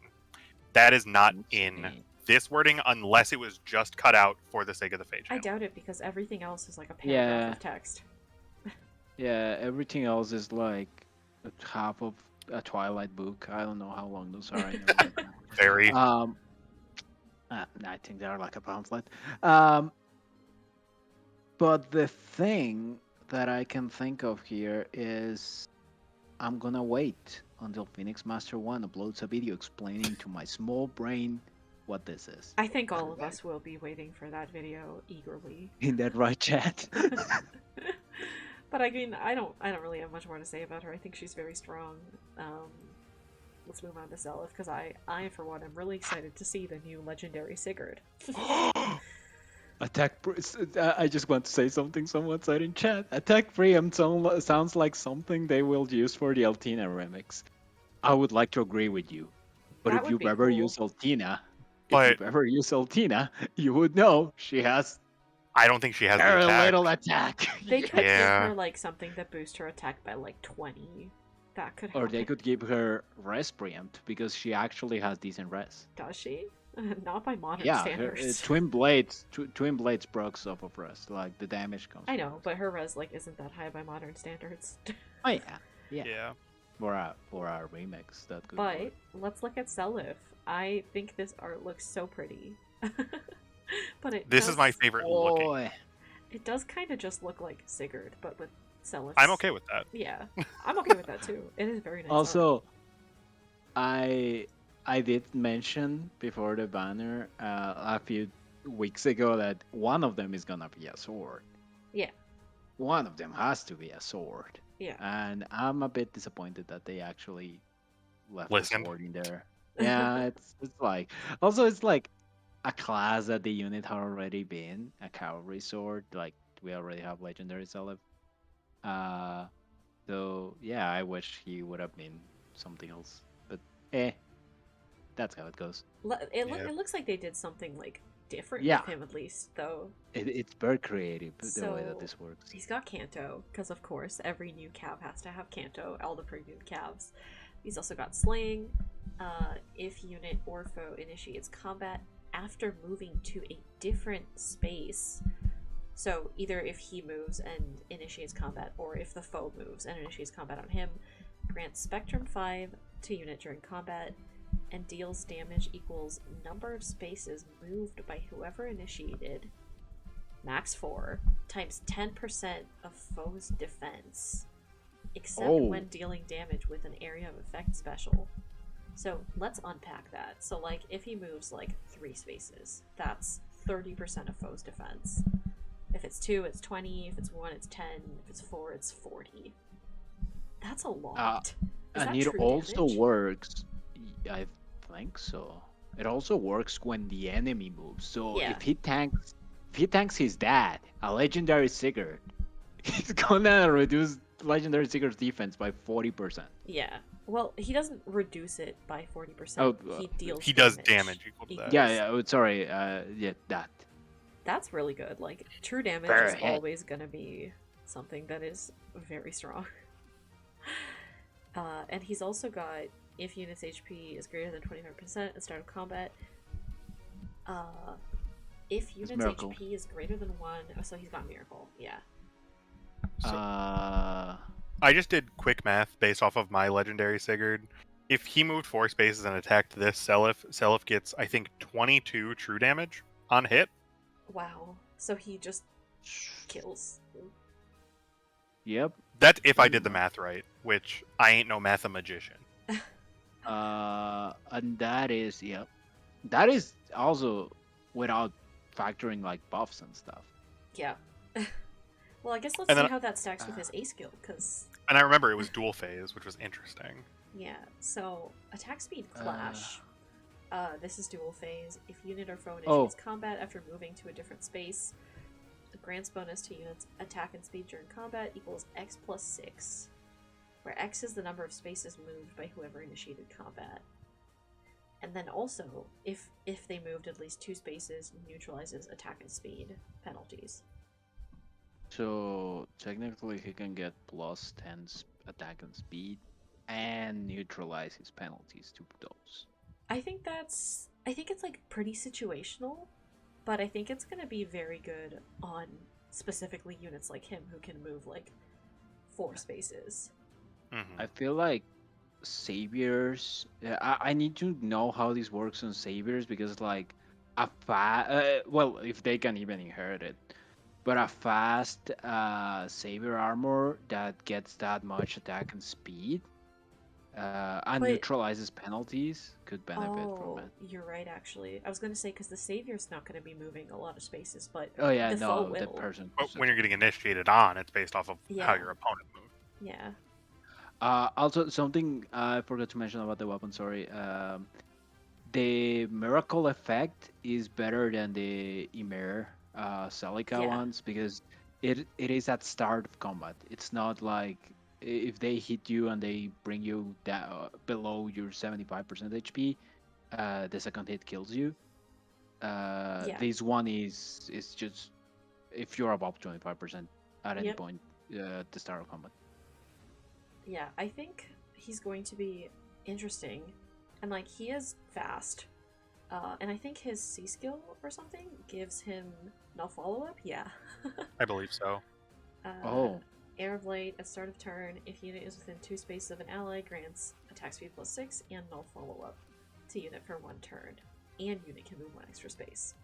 That is not in insane. this wording unless it was just cut out for the sake of the Fate I channel. doubt it because everything else is like a paragraph Yeah. of text. Yeah, everything else is like half of a Twilight book. I don't know how long those are. Anyway. Very. I think they're like a pamphlet. But the thing that I can think of here is I'm gonna wait until Phoenix Master 1 uploads a video explaining to my small brain what this is. I think all of us will be waiting for that video eagerly. In that right chat? But I mean, I don't really have much more to say about her. I think she's very strong. Let's move on to Zelith because I for one am really excited to see the new legendary Sigurd. I just want to say something someone said in chat. Attack preempt sounds like something they will use for the Altina remix. I would like to agree with you. But That if would you've be ever cool. used Altina, But- you would know she has I don't think she has the very attack. little attack. They could Yeah. give her like something that boosts her attack by like 20. That could help. Or they could give her res preempt because she actually has decent res. Does she? Not by modern Yeah, standards. twin blades procs off of res. Like the damage comes. I from know, res. but her res like isn't that high by modern standards. Oh yeah, yeah. Yeah. For our remix, that could. But work. let's look at Selif. I think this art looks so pretty. But This is my favorite looking. Boy. It does kind of just look like Sigurd, but with Selif. I'm okay with that. Yeah, I'm okay with that too. It is very nice. art. Also, I did mention before the banner a few weeks ago that one of them is gonna be a sword. Yeah. One of them has to be a sword. Yeah. And I'm a bit disappointed that they actually left Listened. the sword in there. Yeah, it's like also it's like a class that the unit had already been a cavalry sword. Like we already have legendary Celeb. So yeah, I wish he would have been something else. But that's how it goes. It Yeah. looks like they did something like different Yeah. with him at least, though. It's very creative the way So, that this works. He's got Canto, because of course every new cav has to have Canto, all the premium calves. He's also got Slaying. If unit or foe initiates combat after moving to a different space. So either if he moves and initiates combat, or if the foe moves and initiates combat on him, grants Spectrum 5 to unit during combat, and deals damage equals number of spaces moved by whoever initiated, max 4, times 10% of foe's defense, except Oh. when dealing damage with an area of effect special. So let's unpack that. So like if he moves like 3 spaces, that's 30% of foe's defense. If it's 2, it's 20. If it's 1, it's 10. If it's 4, it's 40. That's a lot. Is And that it true also damage? works. I think so. It also works when the enemy moves. So Yeah. if he tanks his dad, a legendary Sigurd, he's gonna reduce legendary Sigurd's defense by 40%. Yeah. Well, he doesn't reduce it by 40%. Oh, He deals He does damage equal to that. Yeah, yeah. Sorry. Yeah, that. That's really good. Like, true damage Per is hit. always gonna be something that is very strong. And he's also got, if unit's HP is greater than 25% at the start of combat, if unit's Miracle. HP is greater than 1, oh, so he's got Miracle, yeah. So, Uh, I just did quick math based off of my legendary Sigurd. If he moved 4 spaces and attacked this Seliph gets, I think, 22 true damage on hit. Wow. So he just kills. yep. That's if I did the math right, which I ain't no mathemagician. And that is yep. That is also without factoring like buffs and stuff. Yeah. Well, I guess let's And see then- how that stacks with his A skill, because, And I remember it was dual phase, which was interesting. yeah. So, attack speed clash. This is dual phase. If unit or foe Oh. initiates combat after moving to a different space, the grants bonus to units' attack and speed during combat equals X plus 6, where X is the number of spaces moved by whoever initiated combat. And then also, if they moved at least 2 spaces, neutralizes attack and speed penalties. So technically, he can get plus 10 attack and speed, and neutralize his penalties to those. I think it's like pretty situational, but I think it's gonna be very good on specifically units like him who can move like 4 spaces. Mhm. I feel like saviors. I need to know how this works on saviors because like well, if they can even inherit it, but a fast savior armor that gets that much attack and speed and But- neutralizes penalties could benefit Oh, from it. you're right. Actually, I was gonna say because the savior's not gonna be moving a lot of spaces, but Oh yeah, the foe no, the will. person. But when you're getting initiated on, it's based off of how Yeah. your opponent moved. Yeah. Also, something I forgot to mention about the weapon. Sorry. The miracle effect is better than the Ymir Celica Yeah. ones because it is at start of combat. It's not like if they hit you and they bring you down below your 75% HP, the second hit kills you. This one is just if you're above 25% at any Yep. point at the start of combat. Yeah, I think he's going to be interesting, and like he is fast, and I think his C skill or something gives him no follow up. Yeah. I believe so. Oh. Air of Light at start of turn. If unit is within 2 spaces of an ally, grants attack speed plus 6 and null follow up to unit for 1 turn, and unit can move 1 extra space.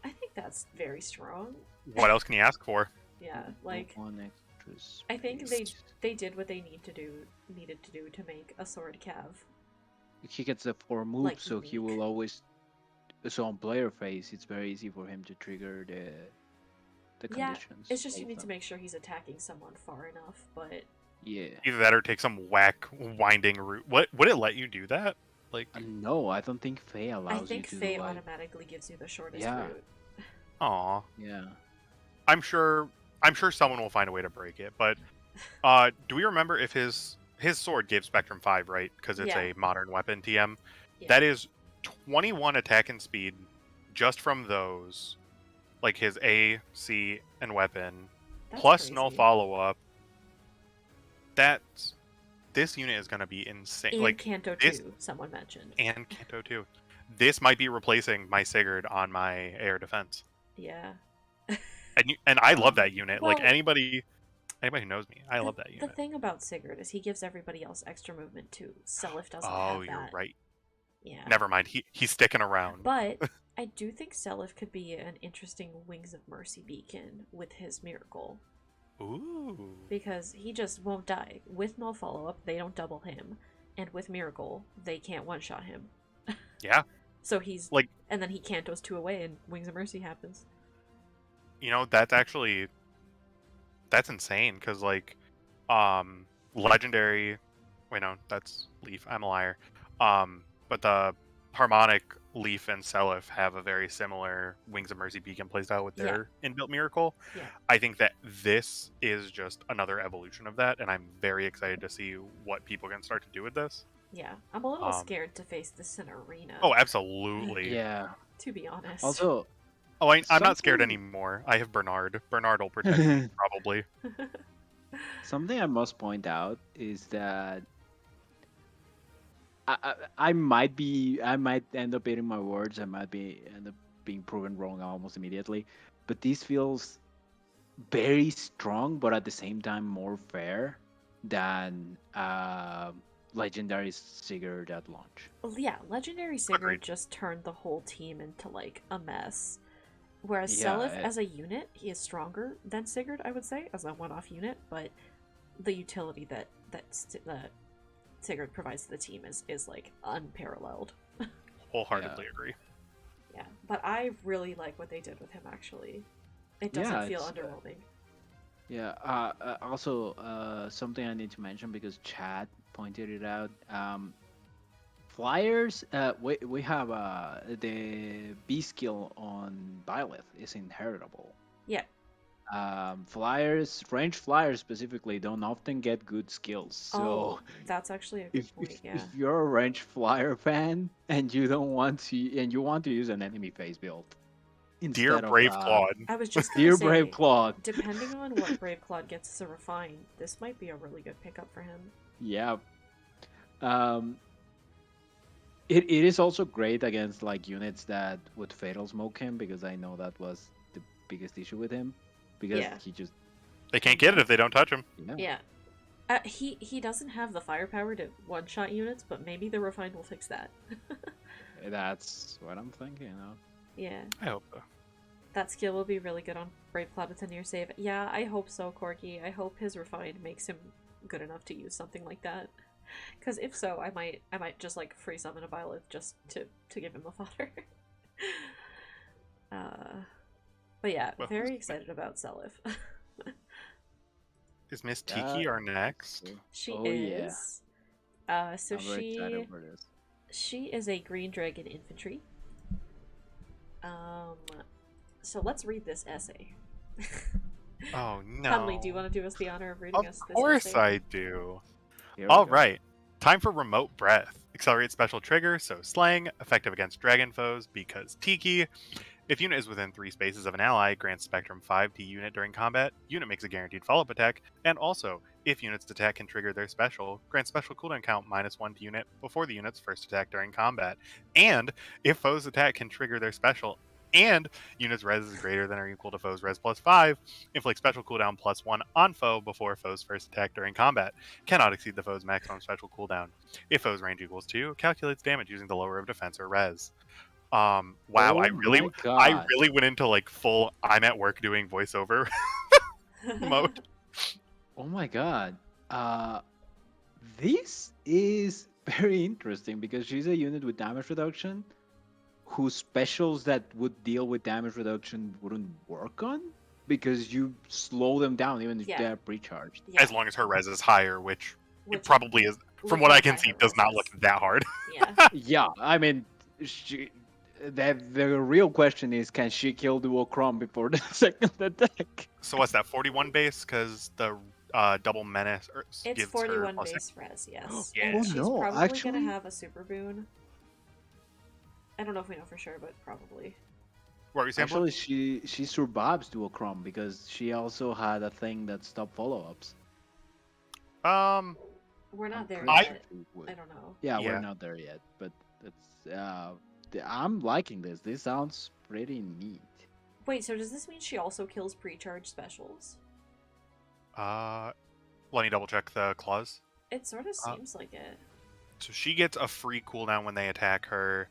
I think that's very strong. What else can you ask for? Yeah, like One extra I think space. they did what they needed to do to make a sword cav. He gets the 4 moves, like, so he unique. will always. So on player phase, it's very easy for him to trigger the Yeah, conditions. it's just all you of need to them. make sure he's attacking someone far enough, but Yeah. Either that or take some whack winding route. What would it let you do that? Like, No, I don't think Faye allows I think you to. Faye like, automatically gives you the shortest Yeah. route. aw. Yeah. I'm sure someone will find a way to break it. But do we remember if his sword gave Spectrum 5, right? Because it's Yeah. a modern weapon TM. Yeah. That is 21 attack and speed just from those, like his A, C, and weapon, That's plus no crazy. follow up. This unit is going to be insane. And Like Kanto this- 2, someone mentioned. and Kanto 2. This might be replacing my Sigurd on my air defense. Yeah. And I love that unit. Like Well- anybody who knows me, I love that The unit. thing about Sigurd is he gives everybody else extra movement too. Seliph doesn't Oh, have you're that. right. Yeah. Never mind. He's sticking around. But I do think Seliph could be an interesting Wings of Mercy beacon with his miracle. Ooh. Because he just won't die. With no follow up, they don't double him. and with Miracle, they can't one-shot him. Yeah. So he's Like, and then he cantos 2 away, and Wings of Mercy happens. that's insane, because, like, Legendary... Wait, no, that's Leaf. I'm a liar. But the Harmonic, Leaf, and Seliph have a very similar Wings of Mercy beacon playstyle with their inbuilt Miracle. Yeah. I think that this is just another evolution of that, and I'm very excited to see what people can start to do with this. Yeah. I'm a little scared to face this in arena. Oh, absolutely. Yeah. To be honest. Also, Oh, I'm not scared something- anymore. I have Bernard. Bernard will protect me, probably. something I must point out is that I might end up eating my words. I might end up being proven wrong almost immediately, but this feels very strong, but at the same time more fair than Legendary Sigurd at launch. Well, yeah, Legendary Sigurd Agreed. just turned the whole team into like a mess. Whereas Yeah, Seliph, as a unit, he is stronger than Sigurd, I would say, as a one-off unit. But the utility that Sigurd provides to the team is like unparalleled. Wholeheartedly agree. Yeah, but I really like what they did with him. Actually, it doesn't Yeah, feel it's, underwhelming. Yeah. Also, something I need to mention because Chad pointed it out. Flyers. We have the B skill on Byleth is inheritable. Yeah, Flyers, range flyers specifically, don't often get good skills. So oh, that's actually a good if, point. if, Yeah, if you're a range flyer fan and you want to use an enemy phase build, Dear instead of, Brave Claude. I was just gonna Dear say, Brave Claude. depending on what Brave Claude gets as a refine, this might be a really good pickup for him. Yeah. It is also great against like units that would fatal smoke him because I know that was the biggest issue with him because Yeah. he just They can't get it if they don't touch him. Yeah. He doesn't have the firepower to one-shot units, but maybe the refine will fix that. That's what I'm thinking of. Yeah. I hope so. That skill will be really good on Brave Cloud with a near save. Yeah, I hope so, Corky. I hope his refined makes him good enough to use something like that. Because if so, I might just like free summon a Byleth just to give him a fodder. But yeah, Well, very excited about Seliph. Is Miss Tiki our next? She Oh, yeah. is. So I'm very excited for this. she is a green dragon infantry. So let's read this essay. Oh, no. Hunley, do you want to do us the honor of reading us Of this course essay? I do. Here we All go. right. Time for Remote Breath. Accelerate special trigger, so slang, effective against dragon foes because Tiki. If unit is within 3 spaces of an ally, grants Spectrum 5 to unit during combat. Unit makes a guaranteed follow-up attack. And also, if unit's attack can trigger their special, grants special cooldown count -1 to unit before the unit's first attack during combat. And if foe's attack can trigger their special, and unit's res is greater than or equal to foe's res +5, inflict special cooldown +1 on foe before foe's first attack during combat. Cannot exceed the foe's maximum special cooldown. If foe's range equals 2, calculates damage using the lower of defense or res. Wow, Oh I my God. really went into like full I'm at work doing voiceover mode. Oh my god. This is very interesting because she's a unit with damage reduction whose specials that would deal with damage reduction wouldn't work on because you slow them down even if Yeah. they're pre-charged. Yeah, As long as her res is higher, which which it probably is. From look what I like can by see, her does not reses. look that hard. Yeah. Yeah, I mean, the real question is, can she kill Duo Chrome before the second attack? So what's that? 41 base because the double menace It's gives 41 her base res, yes. Yeah. And Oh, she's no, probably actually- gonna have a super boon. I don't know if we know for sure, but probably. What were you saying? Actually, she survives Duo Chrome because she also had a thing that stopped follow-ups. We're not there I- yet. I don't know. Yeah, Yeah. we're not there yet, but it's I'm liking this. This sounds pretty neat. Wait, so does this mean she also kills pre-charged specials? Let me double check the clause. It sort of seems like it. So she gets a free cooldown when they attack her,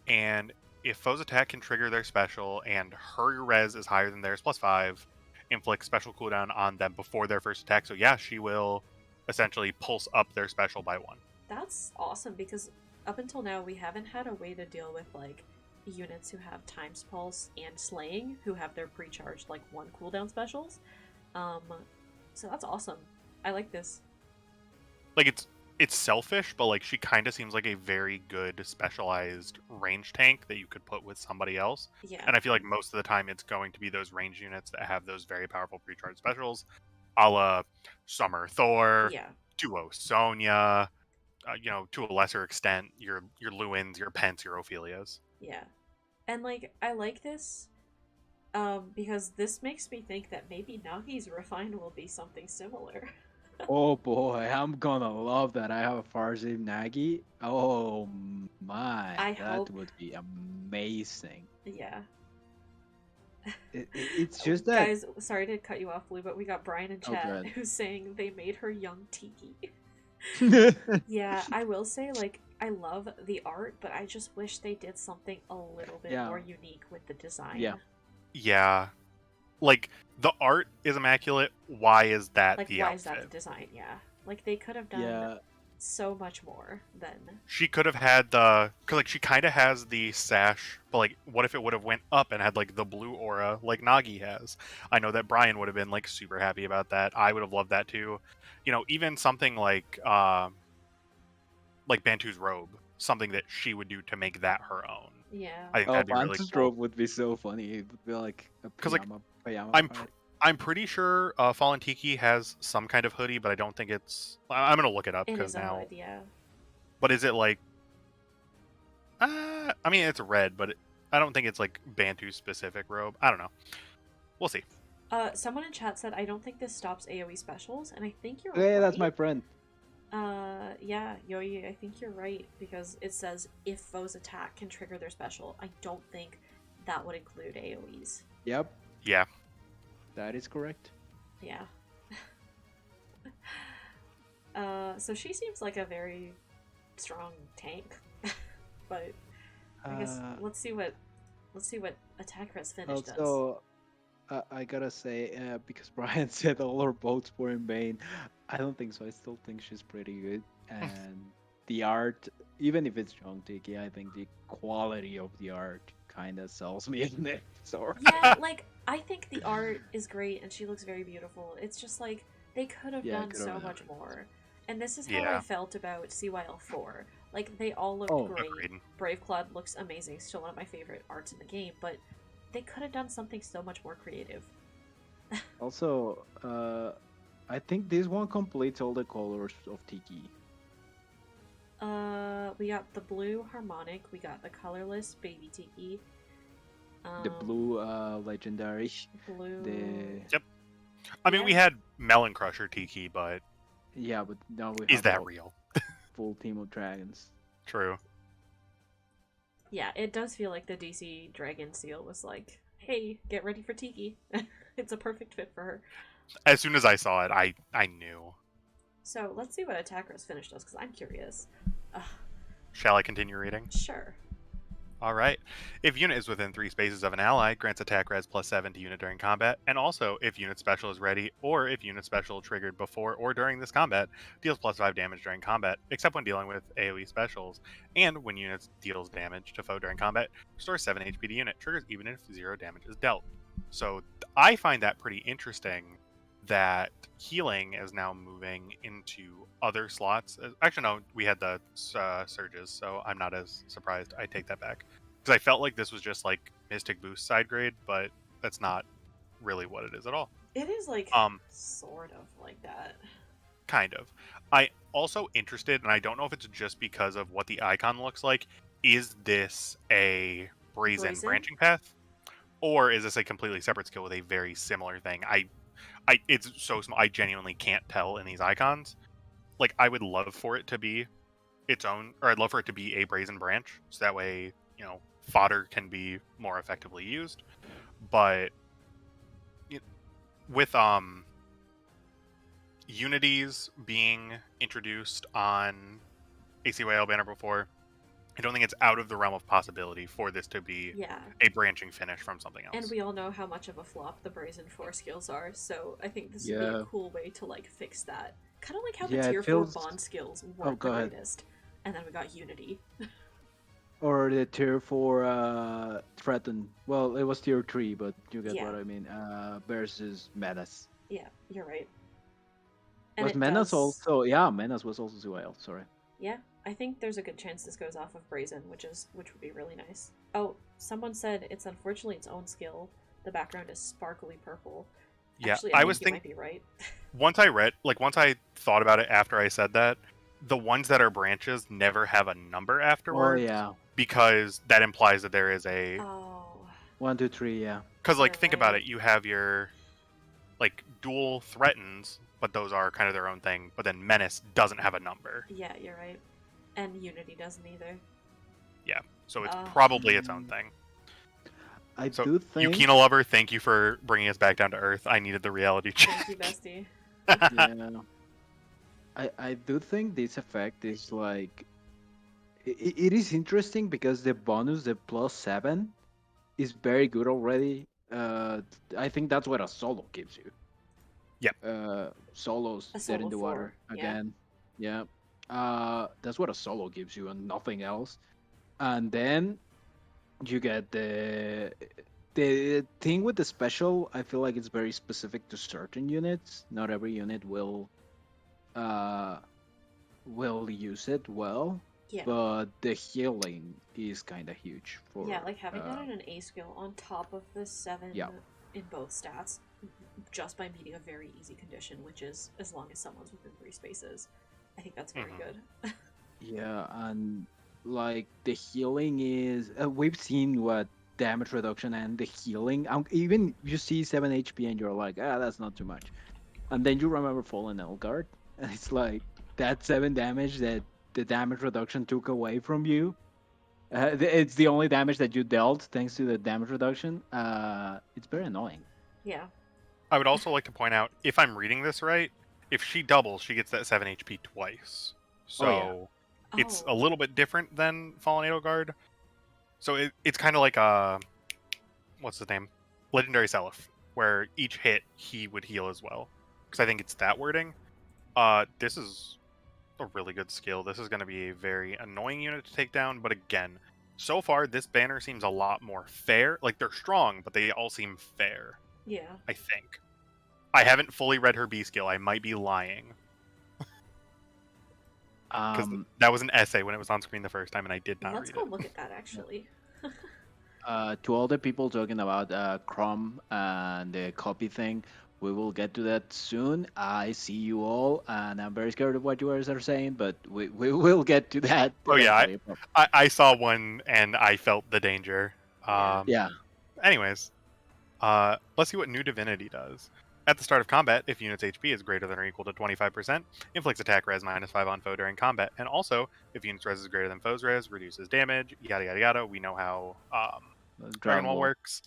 and if foe's attack can trigger their special and her res is higher than theirs +5, inflict special cooldown on them before their first attack. So yeah, she will essentially pulse up their special by 1. That's awesome because up until now we haven't had a way to deal with like units who have Times Pulse and Slaying who have their pre-charged like 1 cooldown specials. Um, so that's awesome. I like this. Like it's selfish, but like she kind of seems like a very good specialized range tank that you could put with somebody else. Yeah. And I feel like most of the time it's going to be those range units that have those very powerful pre-charged specials, a la Summer Thor, Yeah. Duo Sonya, to a lesser extent, your Lewins, your Pence, your Ophelias. Yeah. And like I like this because this makes me think that maybe Nagi's Refine will be something similar. Oh boy, I'm gonna love that. I have a Farzim Nagi. Oh my, I that hope- would be amazing. Yeah. It's just that. Guys, sorry to cut you off, Blue, but we got Brian in Oh, chat good. who's saying they made her young Tiki. Yeah, I will say, like, I love the art, but I just wish they did something a little bit Yeah. more unique with the design. Yeah. Yeah. Like the art is immaculate. Why is that Like, the why outfit? is that the design? Yeah. Like, they could have done Yeah, so much more than... She could have had the, cause like she kind of has the sash, but like, what if it would have went up and had like the blue aura like Nagi has? I know that Brian would have been like super happy about that. I would have loved that too. Even something like Bantu's robe, something that she would do to make that her own. Yeah. I think oh, that'd be really Bantu's cool. robe would be so funny. It would be like a 'Cause, like, pajama I'm part. I'm pretty sure Fallen Tiki has some kind of hoodie, but I don't think it's. I'm gonna look it up It because is a now. hood, yeah. But is it like? I mean, it's red, but I don't think it's like Bantu specific robe. I don't know. We'll see. Someone in chat said, I don't think this stops AoE specials, and I think you're Hey, right. that's my friend. Yeah, Yoi, I think you're right, because it says if foes attack can trigger their special. I don't think that would include AoEs. Yep, Yeah. that is correct. Yeah. So she seems like a very strong tank, but I guess let's see what attack Creds finish does. Also, I gotta say, because Brian said all her votes were in vain, I don't think so. I still think she's pretty good. And the art, even if it's Young Tiki, I think the quality of the art kind of sells me in it. So Yeah, like I think the art is great and she looks very beautiful. It's just like they could have Yeah, done could so have much done. more. And this is how I Yeah. felt about CYL4. Like they all looked Oh, great. Agreed. Brave Cloud looks amazing, still one of my favorite arts in the game, but they could have done something so much more creative. also, I think this one completes all the colors of Tiki. We got the blue harmonic, we got the colorless baby tiki. The blue legendary. Blue. The I mean, we Yeah. had Melon Crusher Tiki, but yeah, but now we is have that a real? full team of dragons. True. Yeah, it does feel like the DC Dragon Seal was like, hey, get ready for Tiki. It's a perfect fit for her. As soon as I saw it, I knew. So let's see what Attack Rose finish does, because I'm curious. Shall I continue reading? Sure. Alright. If unit is within 3 spaces of an ally, grants attack res +7 to unit during combat, and also if unit special is ready, or if unit special triggered before or during this combat, deals +5 damage during combat, except when dealing with AoE specials, and when unit deals damage to foe during combat, restores 7 HP to unit, triggers even if 0 damage is dealt. So I find that pretty interesting that healing is now moving into other slots. Actually, no, we had the surges, so I'm not as surprised. I take that back. Because I felt like this was just like Mystic Boost side grade, but that's not really what it is at all. It is like sort of like that. Kind of. I also interested, and I don't know if it's just because of what the icon looks like, is this a brazen branching path? Or is this a completely separate skill with a very similar thing? It's so small. I genuinely can't tell in these icons. Like, I would love for it to be its own, or I'd love for it to be a brazen branch, so that way, fodder can be more effectively used. But with unities being introduced on ACYL banner before, I don't think it's out of the realm of possibility for this to be a branching finish from something else. And we all know how much of a flop the Brazen 4 skills are, so I think this would be a cool way to like fix that. Kind of like how Yeah, the it tier 4 feels- bond skills Oh, weren't go the ahead. greatest. And then we got Unity. Or the tier 4 threaten. Well, it was tier 3, but you get Yeah. what I mean. Versus Menace. Yeah, you're right. And Was it Menace does... also? Yeah, Menace was also 2L. Sorry. Yeah, I think there's a good chance this goes off of Brazen, which would be really nice. Oh, someone said it's unfortunately its own skill. The background is sparkly purple. Yeah, Actually, I think was you might be right. once I thought about it after I said that, the ones that are branches never have a number Oh afterwards. yeah. Because that implies that there is a. Oh. 1, 2, 3. Yeah. Because like You're think about right. it, you have your like dual threatens, but those are kind of their own thing. But then menace doesn't have a number, Yeah, you're right. And Unity doesn't either. so it's Ugh. probably its own thing. I So do think. Yukina lover, thank you for bringing us back down to earth. I needed the reality check. Thank you, bestie. Yeah. I do think this effect is like. It is interesting because the bonus, the +7, is very good already. I think that's what a solo gives you. Yep. Solos A dead solo in the water 4, yeah. again. Yeah. That's what a solo gives you and nothing else. And then you get the thing with the special. I feel like it's very specific to certain units. Not every unit will use it well. Yeah. But the healing is kind of huge for. Yeah, like having that in an A skill on top of the 7 Yeah. in both stats, just by meeting a very easy condition, which is as long as someone's within 3 spaces. I think that's very good. Yeah, and like the healing is. We've seen what damage reduction and the healing. Even you see 7 HP and you're like, that's not too much. And then you remember Fallen Elgard, and it's like that 7 damage that the damage reduction took away from you. It's the only damage that you dealt thanks to the damage reduction. It's very annoying. Yeah. I would also like to point out, if I'm reading this right, if she doubles, she gets that 7 HP twice. So it's a Oh. little bit different than Fallen Edelgard. So it's kind of like what's his name? Legendary Seliph, where each hit he would heal as well. Because I think it's that wording. This is a really good skill. This is going to be a very annoying unit to take down, but again, so far this banner seems a lot more fair. Like they're strong, but they all seem fair. Yeah. I think. I haven't fully read her B skill. I might be lying. Because that was an essay when it was on screen the first time, and I did not Let's read go it. look at that, actually. To all the people talking about Chrome and the copy thing, we will get to that soon. I see you all, and I'm very scared of what you guys are saying, but we will get to that. Oh, yeah, eventually. I saw one, and I felt the danger. Yeah. Anyways, let's see what New Divinity does. At the start of combat, if unit's HP is greater than or equal to 25%, inflicts attack res -5 on foe during combat. And also, if unit's res is greater than foe's res, reduces damage, yada yada yada. We know how Dragon Wall works.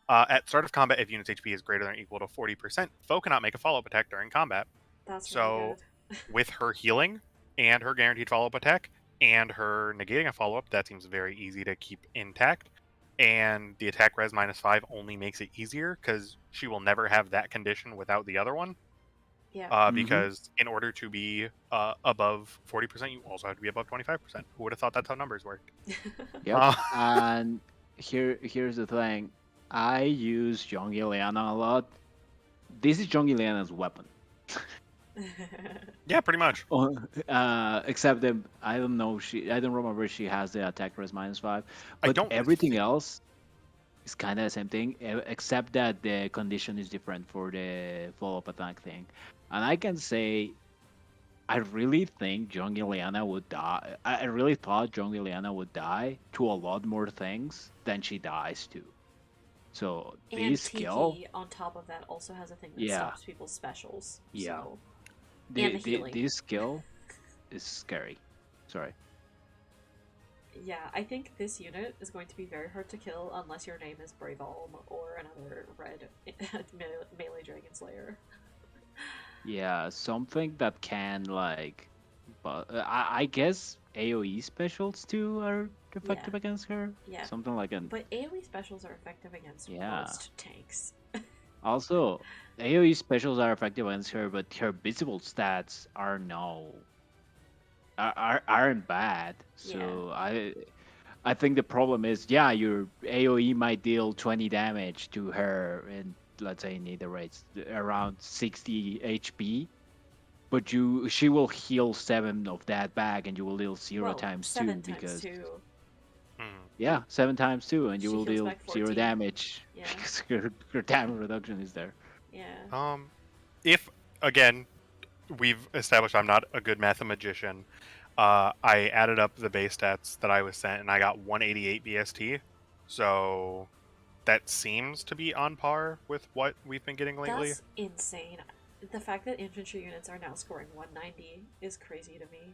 At start of combat, if unit's HP is greater than or equal to 40%, foe cannot make a follow-up attack during combat. That's So, really good. with her healing, and her guaranteed follow-up attack, and her negating a follow-up, that seems very easy to keep intact. And the attack res -5 only makes it easier because she will never have that condition without the other one. Yeah. Because in order to be above 40%, you also have to be above 25%. Who would have thought that's how numbers work? Yep. And here's the thing. I use Young Ileana a lot. This is Young Ileana's weapon. Yeah, pretty much. Except that I don't know. I don't remember if she has the attack res -5. But don't everything think- else is kind of the same thing, except that the condition is different for the follow-up attack thing. And I can say, I really think Young Ileana would die. I really thought Young Ileana would die to a lot more things than she dies to. So and this skill, Tiki, on top of that, also has a thing that Yeah. stops people's specials. Yeah. So... and the healing. this skill is scary. Sorry. Yeah, I think this unit is going to be very hard to kill unless your name is Bravealm or another red melee Dragon Slayer. Yeah, something that can like, but I guess AOE specials too are effective against her. Yeah. Something like an. But AoE specials are effective against Yeah. most tanks. Also, AoE specials are effective against her, but her visible stats aren't bad. So I think the problem is, yeah, your AoE might deal 20 damage to her, and let's say neither rates around 60 HP, but she will heal 7 of that back, and you will deal 0 Well, times 2 7 times because 2. yeah, 7 times 2, and you She will heals deal back 0 14. damage Yeah. because her damage reduction is there. Yeah. If again, we've established I'm not a good mathematician. I added up the base stats that I was sent, and I got 188 BST. So that seems to be on par with what we've been getting lately. That's insane. The fact that infantry units are now scoring 190 is crazy to me. I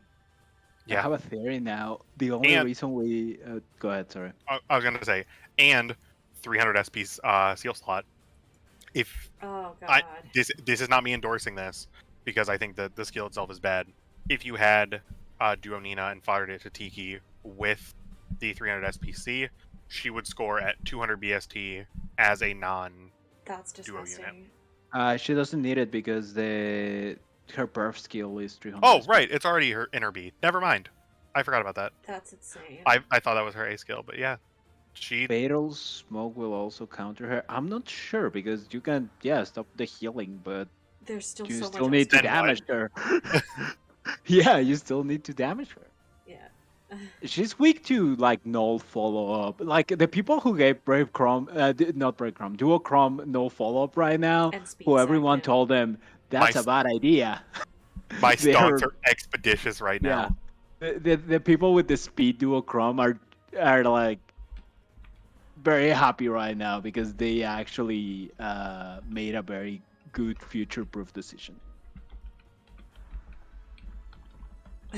Yeah, have a theory now. The only And- reason we go ahead, sorry. I was gonna say, and 300 SP seal slot. If Oh god. this is not me endorsing this because I think that the skill itself is bad. If you had Duo Nina and fired it to Tiki with the 300 SPC, she would score at 200 BST as a non. That's Duo unit. disgusting. She doesn't need it because her perf skill is 300. Oh, right, it's already her inner B. Never mind. I forgot about that. That's insane. I thought that was her A skill, but yeah. She Fatal smoke will also counter her. I'm not sure because you can stop the healing, but There's still you so still much need to Then what? damage her. Yeah, you still need to damage her. Yeah. She's weak to like null follow up. Like the people who gave Brave Chrome, not Brave Chrome, Duo Chrome null follow up right now, And speed who sack everyone him. told them that's My a bad idea. my They're- stonks are expeditious right Yeah, now. the people with the speed Duo Chrome are like very happy right now because they actually made a very good future-proof decision.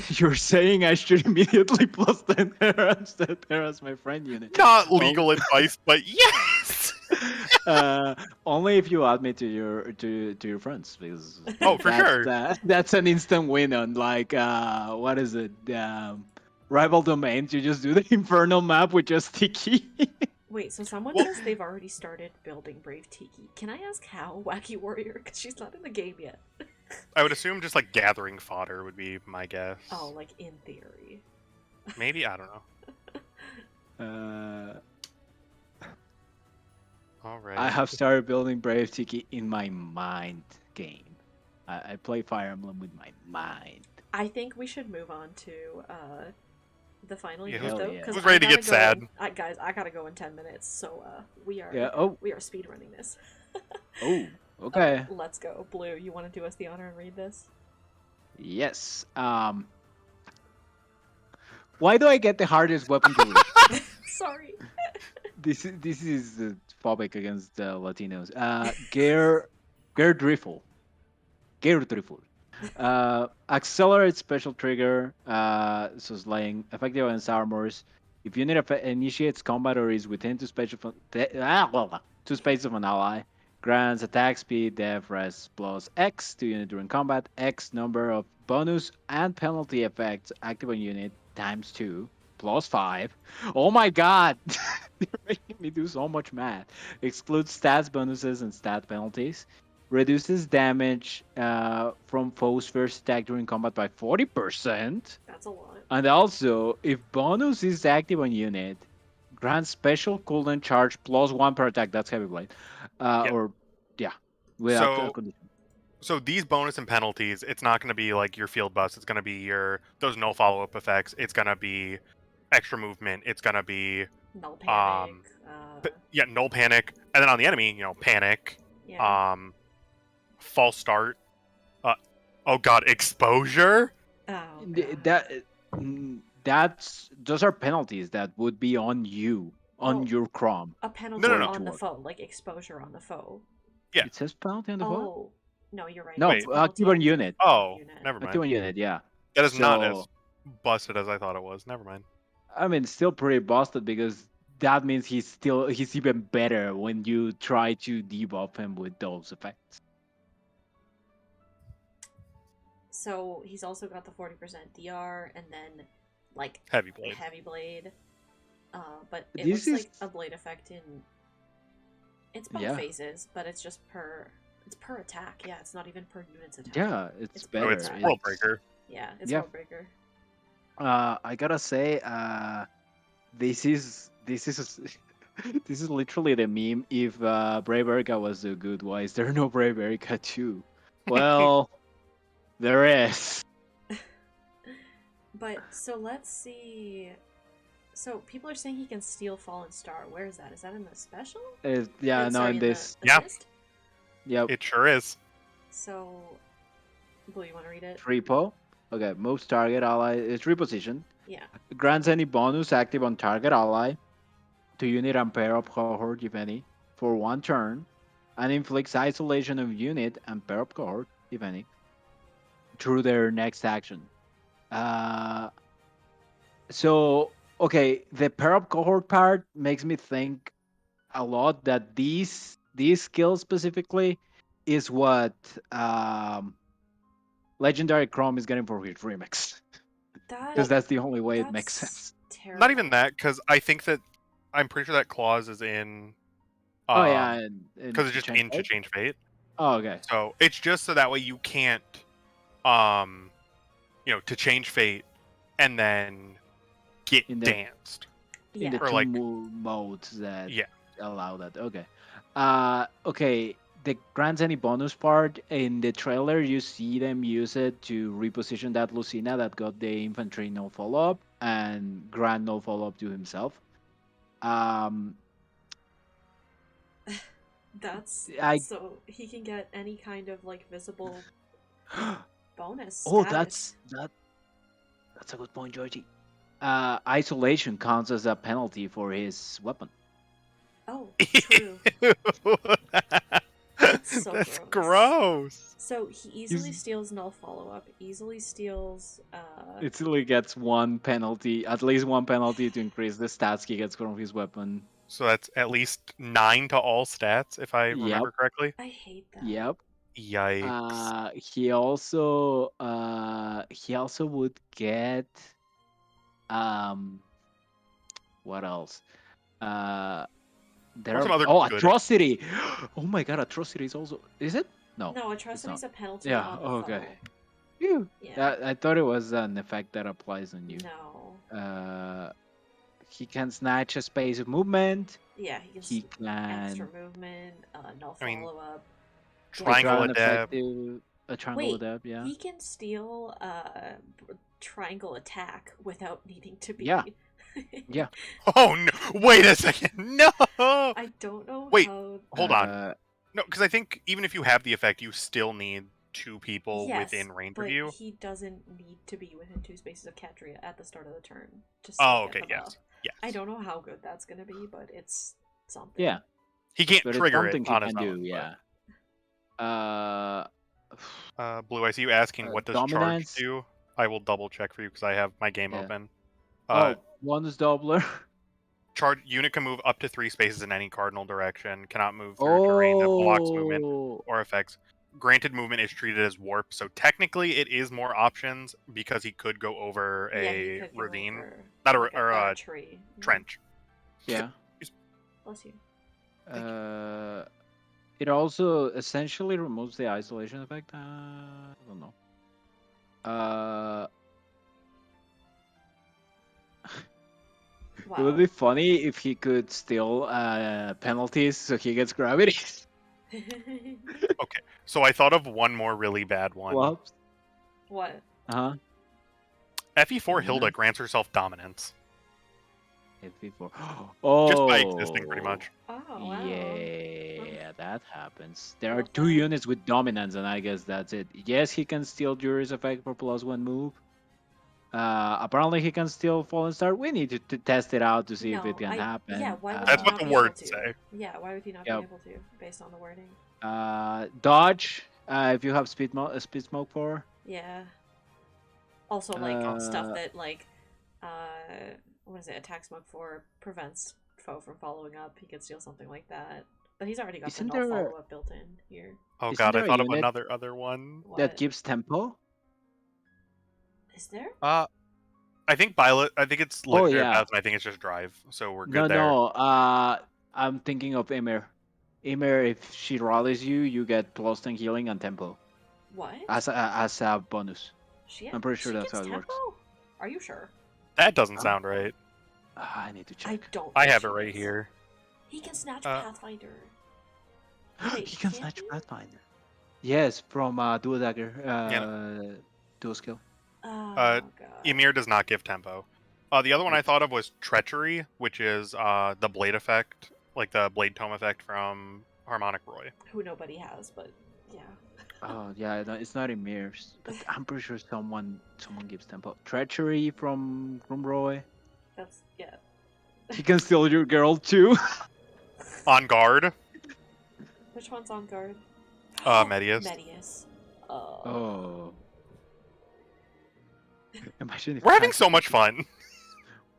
You're saying I should immediately plus 10 her and set her as my friend unit. Not legal advice, but yes. Only if you add me to your friends, because Oh, for sure. that's an instant win on like what is it? Rival domains. You just do the infernal map with just Tiki. Wait, so someone Well- says they've already started building Brave Tiki. Can I ask how, Wacky Warrior? Because she's not in the game yet. I would assume just like gathering fodder would be my guess. Oh, like in theory. Maybe, I don't know. All right. I have started building Brave Tiki in my mind game. I play Fire Emblem with my mind. I think we should move on to the final Yeah, unit, hell though. yeah. 'Cause Who's I ready to gotta get sad? Guys, I gotta go in 10 minutes, so we are Yeah. Oh. we are speedrunning this. Oh. Okay. Let's go. Blue, you want to do us the honor and read this? Yes. Why do I get the hardest weapon to read? Sorry. This is phobic against Latinos. Gerdriffle. Accelerate special trigger. So slaying effective against armors. If unit initiates combat or is within two spaces of an ally, grants attack speed, def, res plus X to unit during combat. X number of bonus and penalty effects active on unit times 2 plus 5. Oh my god! They're making me do so much math. Excludes stats, bonuses, and stat penalties. Reduces damage from foes' first attack during combat by 40%. That's a lot. And also, if bonus is active on unit, grants special cooldown charge plus 1 per attack. That's heavy blade. Without So- condition. So these bonus and penalties, it's not going to be like your field buffs. It's going to be those no follow up effects. It's going to be extra movement. It's going to be Null panic. null panic, and then on the enemy, panic. Yeah. False start. Oh god, exposure. Oh, Th- that those are penalties that would be on you, on No. your Crom. a penalty No. on the foe, like exposure on the foe. Yeah. It says penalty on the phone? Oh, no, you're right. No, It's penalty active on the unit. Oh, unit. never mind. Active on unit, yeah. That is not as So- busted as I thought it was. Never mind. I mean, still pretty busted because that means he's even better when you try to debuff him with those effects. So he's also got the 40% DR and then like Heavy blade. heavy blade. But it This looks like is- a blade effect in It's both Yeah. phases, but it's just per attack. Yeah, it's not even per unit's attack. Yeah, it's It's better. So it's attack. World Breaker. Yeah, it's Yeah. World Breaker. I gotta say, this is this is this is literally the meme. If Brave Erica was so good, why is there no Brave Erica 2? Well, there is. But so let's see. So people are saying he can steal Fallen Star. Where is that? Is that in the special? Yeah, Or, no, sorry, in in this. the Yeah. assist? Yep. It sure is. So, Blue, you want to read it? Repo. Okay, moves target ally is repositioned. Yeah. Grants any bonus active on target ally to unit and pair up cohort, if any, for 1 turn, and inflicts isolation of unit and pair up cohort, if any, through their next action. So okay, the pair up cohort part makes me think a lot that these skills specifically is what Legendary Chrome is getting for his remix. Because that's the only way it makes sense. Terrible. Not even that, because I think that I'm pretty sure that clause is in. Oh yeah, Because it's just into change fate. Oh okay. So it's just so that way you can't, to change fate and then get In the- danced. Yeah. In the Or two like- modes that Yeah. allow that. Okay. Okay. The grants any bonus part in the trailer, you see them use it to reposition that Lucina that got the infantry no follow up and grant no follow up to himself. That's I- so he can get any kind of like visible bonus. Oh, status. that's a good point, Georgie. Isolation counts as a penalty for his weapon. Oh, true. so That's gross. gross. So he easily He's- steals null follow up. Easily steals. It still gets one penalty, at least one penalty to increase the stats he gets from his weapon. So that's at least 9 to all stats, if I remember correctly. I hate that. Yep. Yikes. He also would get what else? There What's are some other good- atrocity. Oh my god, atrocity is also is it? No. No, atrocity's a penalty. Yeah, On the okay. foe. Phew. Yeah. I thought it was an effect that applies on you. No. He can snatch a space of movement. Yeah, he can. He Extra can movement. Null I mean, follow up. Triangle an adept. a triangle Wait, adept, yeah. He can steal triangle attack without needing to be. Yeah. Yeah. Oh no! Wait a second! No! I don't know. Wait, how... Hold on. No, because I think even if you have the effect, you still need 2 people Yes, within range but of you. he doesn't need to be within 2 spaces of Katria at the start of the turn. To Oh, still get okay, the buff. yes. Yes. I don't know how good that's gonna be, but it's something. Yeah. He can't But it's trigger something it on he his can own. do, yeah. Blue, I see you asking what does dominance? charge do? I will double check for you because I have my game Yeah. open. Bonus doubler. Charge unit can move up to 3 spaces in any cardinal direction. Cannot move through terrain that blocks movement or effects. Granted, movement is treated as warp, so technically it is more options because he could go over Yeah, he a could go ravine, over, not a like or a tree. trench. Yeah. Bless you. It also essentially removes the isolation effect. I don't know. It would Wow. be funny if he could steal penalties so he gets gravity. Okay, so I thought of one more really bad one. Whoops. What? Uh-huh. FE4 Hilda Yeah. grants herself dominance. FP4. Oh. Just by existing, pretty much. Oh wow. Yeah, that happens. There are Love 2 that. units with dominance, and I guess that's it. Yes, he can steal Jury's effect for +1 move. Apparently, he can steal Fallen Star. We need to test it out to see if it can happen. Yeah, why would That's he what not the be able words to? say. Yeah, why would he not Yep. be able to, based on the wording? Dodge. If you have speed smoke for. Yeah. Also, like stuff that like, what is it? Attack smoke 4 prevents foe from following up. He could steal something like that. But he's already got Isn't the null there- follow up built in here. Oh Isn't god, I there a thought of unit another other one. What? That gives tempo. Is there? I think Violet. I think it's legendary yeah. path, and I think it's just drive. So we're No, good there. no. I'm thinking of Emir. Emer, if she rallies you, you get +10 healing and tempo What? as a bonus. She I'm pretty sure she that's gets how it works. tempo? Are you sure? That doesn't Huh? sound right. I need to I check. don't. I think have she it right does. here. He can snatch Uh, Pathfinder. Wait, He can can snatch he? Pathfinder. Yes, from Dual Dagger, yeah. dual skill. Uh, Oh god. Ymir does not give tempo. The other one I That's thought of was Treachery, which is the blade effect, like the blade tome effect from Harmonic Roy. Who nobody has, but yeah. oh yeah, it's not Emir's, but I'm pretty sure someone gives tempo. Treachery from Roy. That's yeah. He can steal your girl too. On guard, Which one's on guard? Medius. Medius. Oh, imagine if We're he having has so much fun.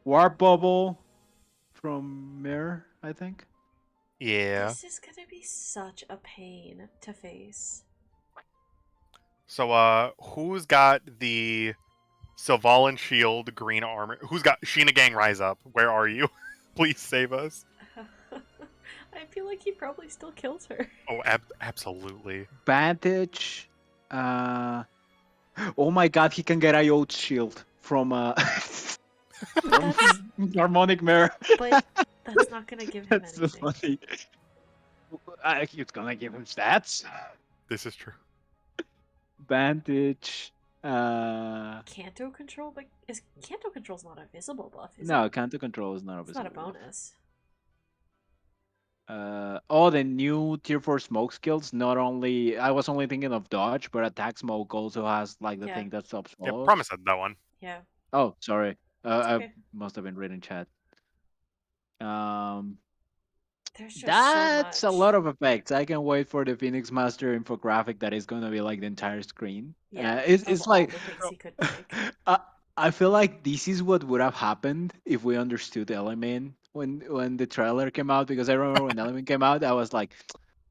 Warp Bubble from Mirror, I think. Yeah. This is gonna be such a pain to face. So, who's got the Sylvalan Shield green armor? Who's got Sheena Gang Rise Up? Where are you? Please save us. I feel like he probably still kills her. Oh, absolutely. Vantage. Oh my god, he can get Iot's shield from from That's Harmonic Mirror. but that's not gonna give him That's so anything. funny. It's gonna give him stats. This is true. Vantage. Canto control, but is Canto control's not a visible buff, is No, it? Canto Control is not a It's not a visible buff. bonus. Oh, the new tier 4 smoke skills. Not only I was only thinking of dodge, but attack smoke also has like the Yeah. thing that stops Yeah, follows. promise that one. Yeah. Oh, sorry. I okay. must have been reading chat. Um, There's just that's so a much. lot of effects. I can wait for the Phoenix Master infographic that is gonna be like the entire screen. Yeah. It's of all like the things he could pick. I feel like this is what would have happened if we understood Element when the trailer came out. Because I remember when Element came out, I was like,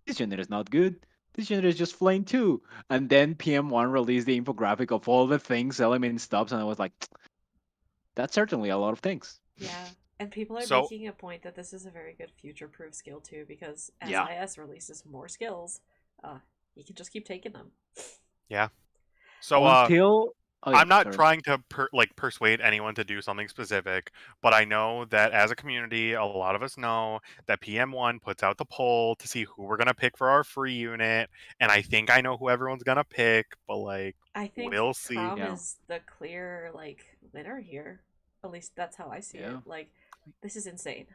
this unit is not good. This unit is just plain too. And then PM1 released the infographic of all the things Element stops, and I was like, that's certainly a lot of things. Yeah. And people are So- making a point that this is a very good future-proof skill too, because as Yeah. IS releases more skills, you can just keep taking them. So, Until I'm not sorry. trying to persuade anyone to do something specific, but I know that as a community, a lot of us know that PM1 puts out the poll to see who we're gonna pick for our free unit, and I think I know who everyone's gonna pick, but like I think we'll see. Crom Yeah. is the clear winner here. At least that's how I see Yeah. it. This is insane.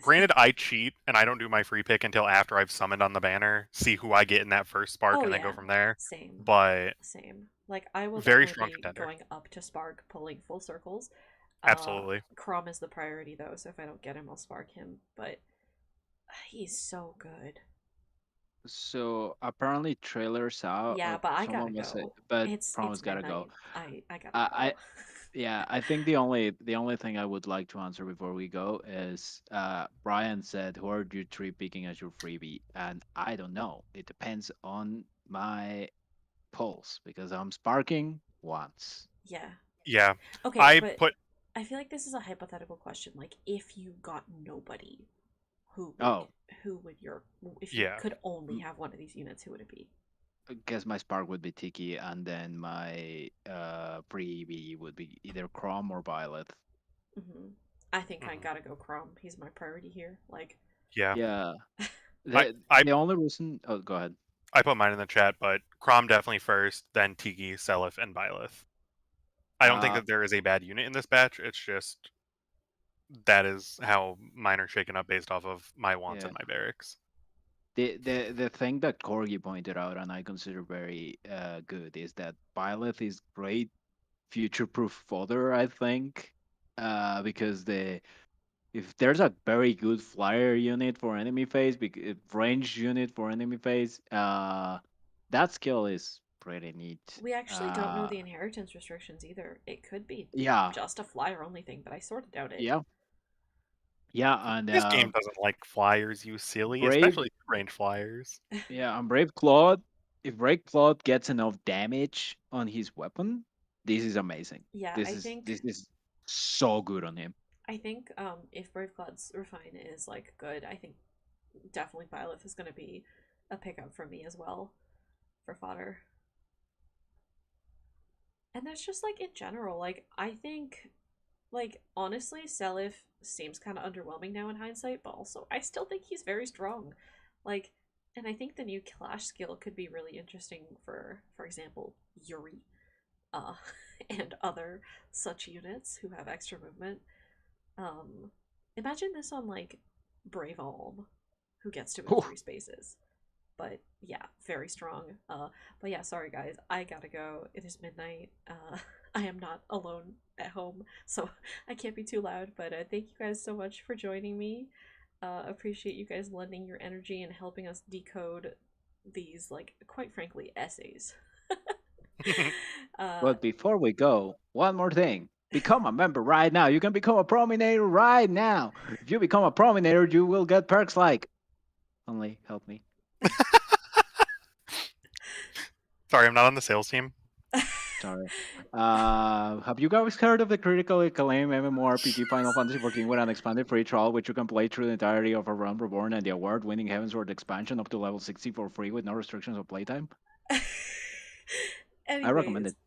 Granted, I cheat and I don't do my free pick until after I've summoned on the banner, see who I get in that first spark, Oh, and then go yeah. from there. Same. But Same. I will Very definitely strong be contender. going up to Spark, pulling full circles. absolutely, Crom is the priority though, so if I don't get him, I'll Spark him. But he's so good. So apparently trailers out. Yeah, but I gotta someone was go. but It's Promise gotta go. midnight. I gotta I go. Yeah, I think the only thing I would like to answer before we go is Brian said, "Who are you three picking as your freebie?" And I don't know. It depends on my pulse because I'm sparking once. Yeah. yeah. Okay, I but put I feel like this is a hypothetical question. Like, if you got nobody, who Oh. would your if you Yeah. could only have one of these units, who would it be? I guess my spark would be Tiki, and then my freebie would be either Chrome or Violet. Hmm I think I Mhm. gotta go Crom. He's my priority here. yeah. Yeah. I The only reason. Oh, go ahead. I put mine in the chat, but Crom definitely first, then Tiki, Seliph, and Byleth. I don't think Uh, that there is a bad unit in this batch. It's just that is how mine are shaken up based off of my wants Yeah. and my barracks. The thing that Corgi pointed out, and I consider very good, is that Byleth is great future-proof fodder. I think, because if there's a very good flyer unit for enemy phase, range unit for enemy phase, that skill is pretty neat. We actually don't know the inheritance restrictions either. It could be Yeah, just a flyer only thing, but I sort of doubt it. yeah, yeah, and This game doesn't like flyers, you silly, Brave- especially range flyers. yeah, and Brave Claude. If Brave Claude gets enough damage on his weapon, this is amazing. Yeah, This I is think this is so good on him. if Brave Cloud's refine is good, I think definitely Byleth is going to be a pickup for me as well for fodder. And there's just like in general, like I think, like honestly, Seliph seems kind of underwhelming now in hindsight, but also I still think he's very strong. Like, and I think the new Clash skill could be really interesting for example, Yuri, uh, and other such units who have extra movement. Um, Imagine this on like Brave Alm, who gets to in Ooh. 3 spaces. But yeah, very strong. But yeah, sorry guys, I gotta go. It is midnight. I am not alone at home, so I can't be too loud. But thank you guys so much for joining me. Appreciate you guys lending your energy and helping us decode these, like, quite frankly, essays. But before we go, one more thing. Become a member right now. You can become a Prominator right now. If you become a Prominator, you will get perks like. Only help me. Sorry, I'm not on the sales team. Sorry. Have you guys heard of the critically acclaimed MMORPG Final Fantasy XIV with an expanded free trial, which you can play through the entirety of A Realm Reborn and the award-winning Heavensward expansion up to level 60 for free with no restrictions of playtime? I recommend Anyways, it.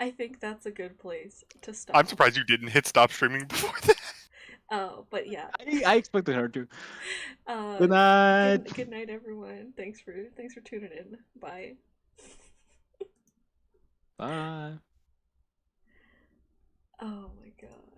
I think that's a good place to stop. I'm surprised you didn't hit stop streaming before that. But yeah. I expected her to. Good Good night. Good night, everyone. Thanks for tuning in. Bye. Bye. Oh my god.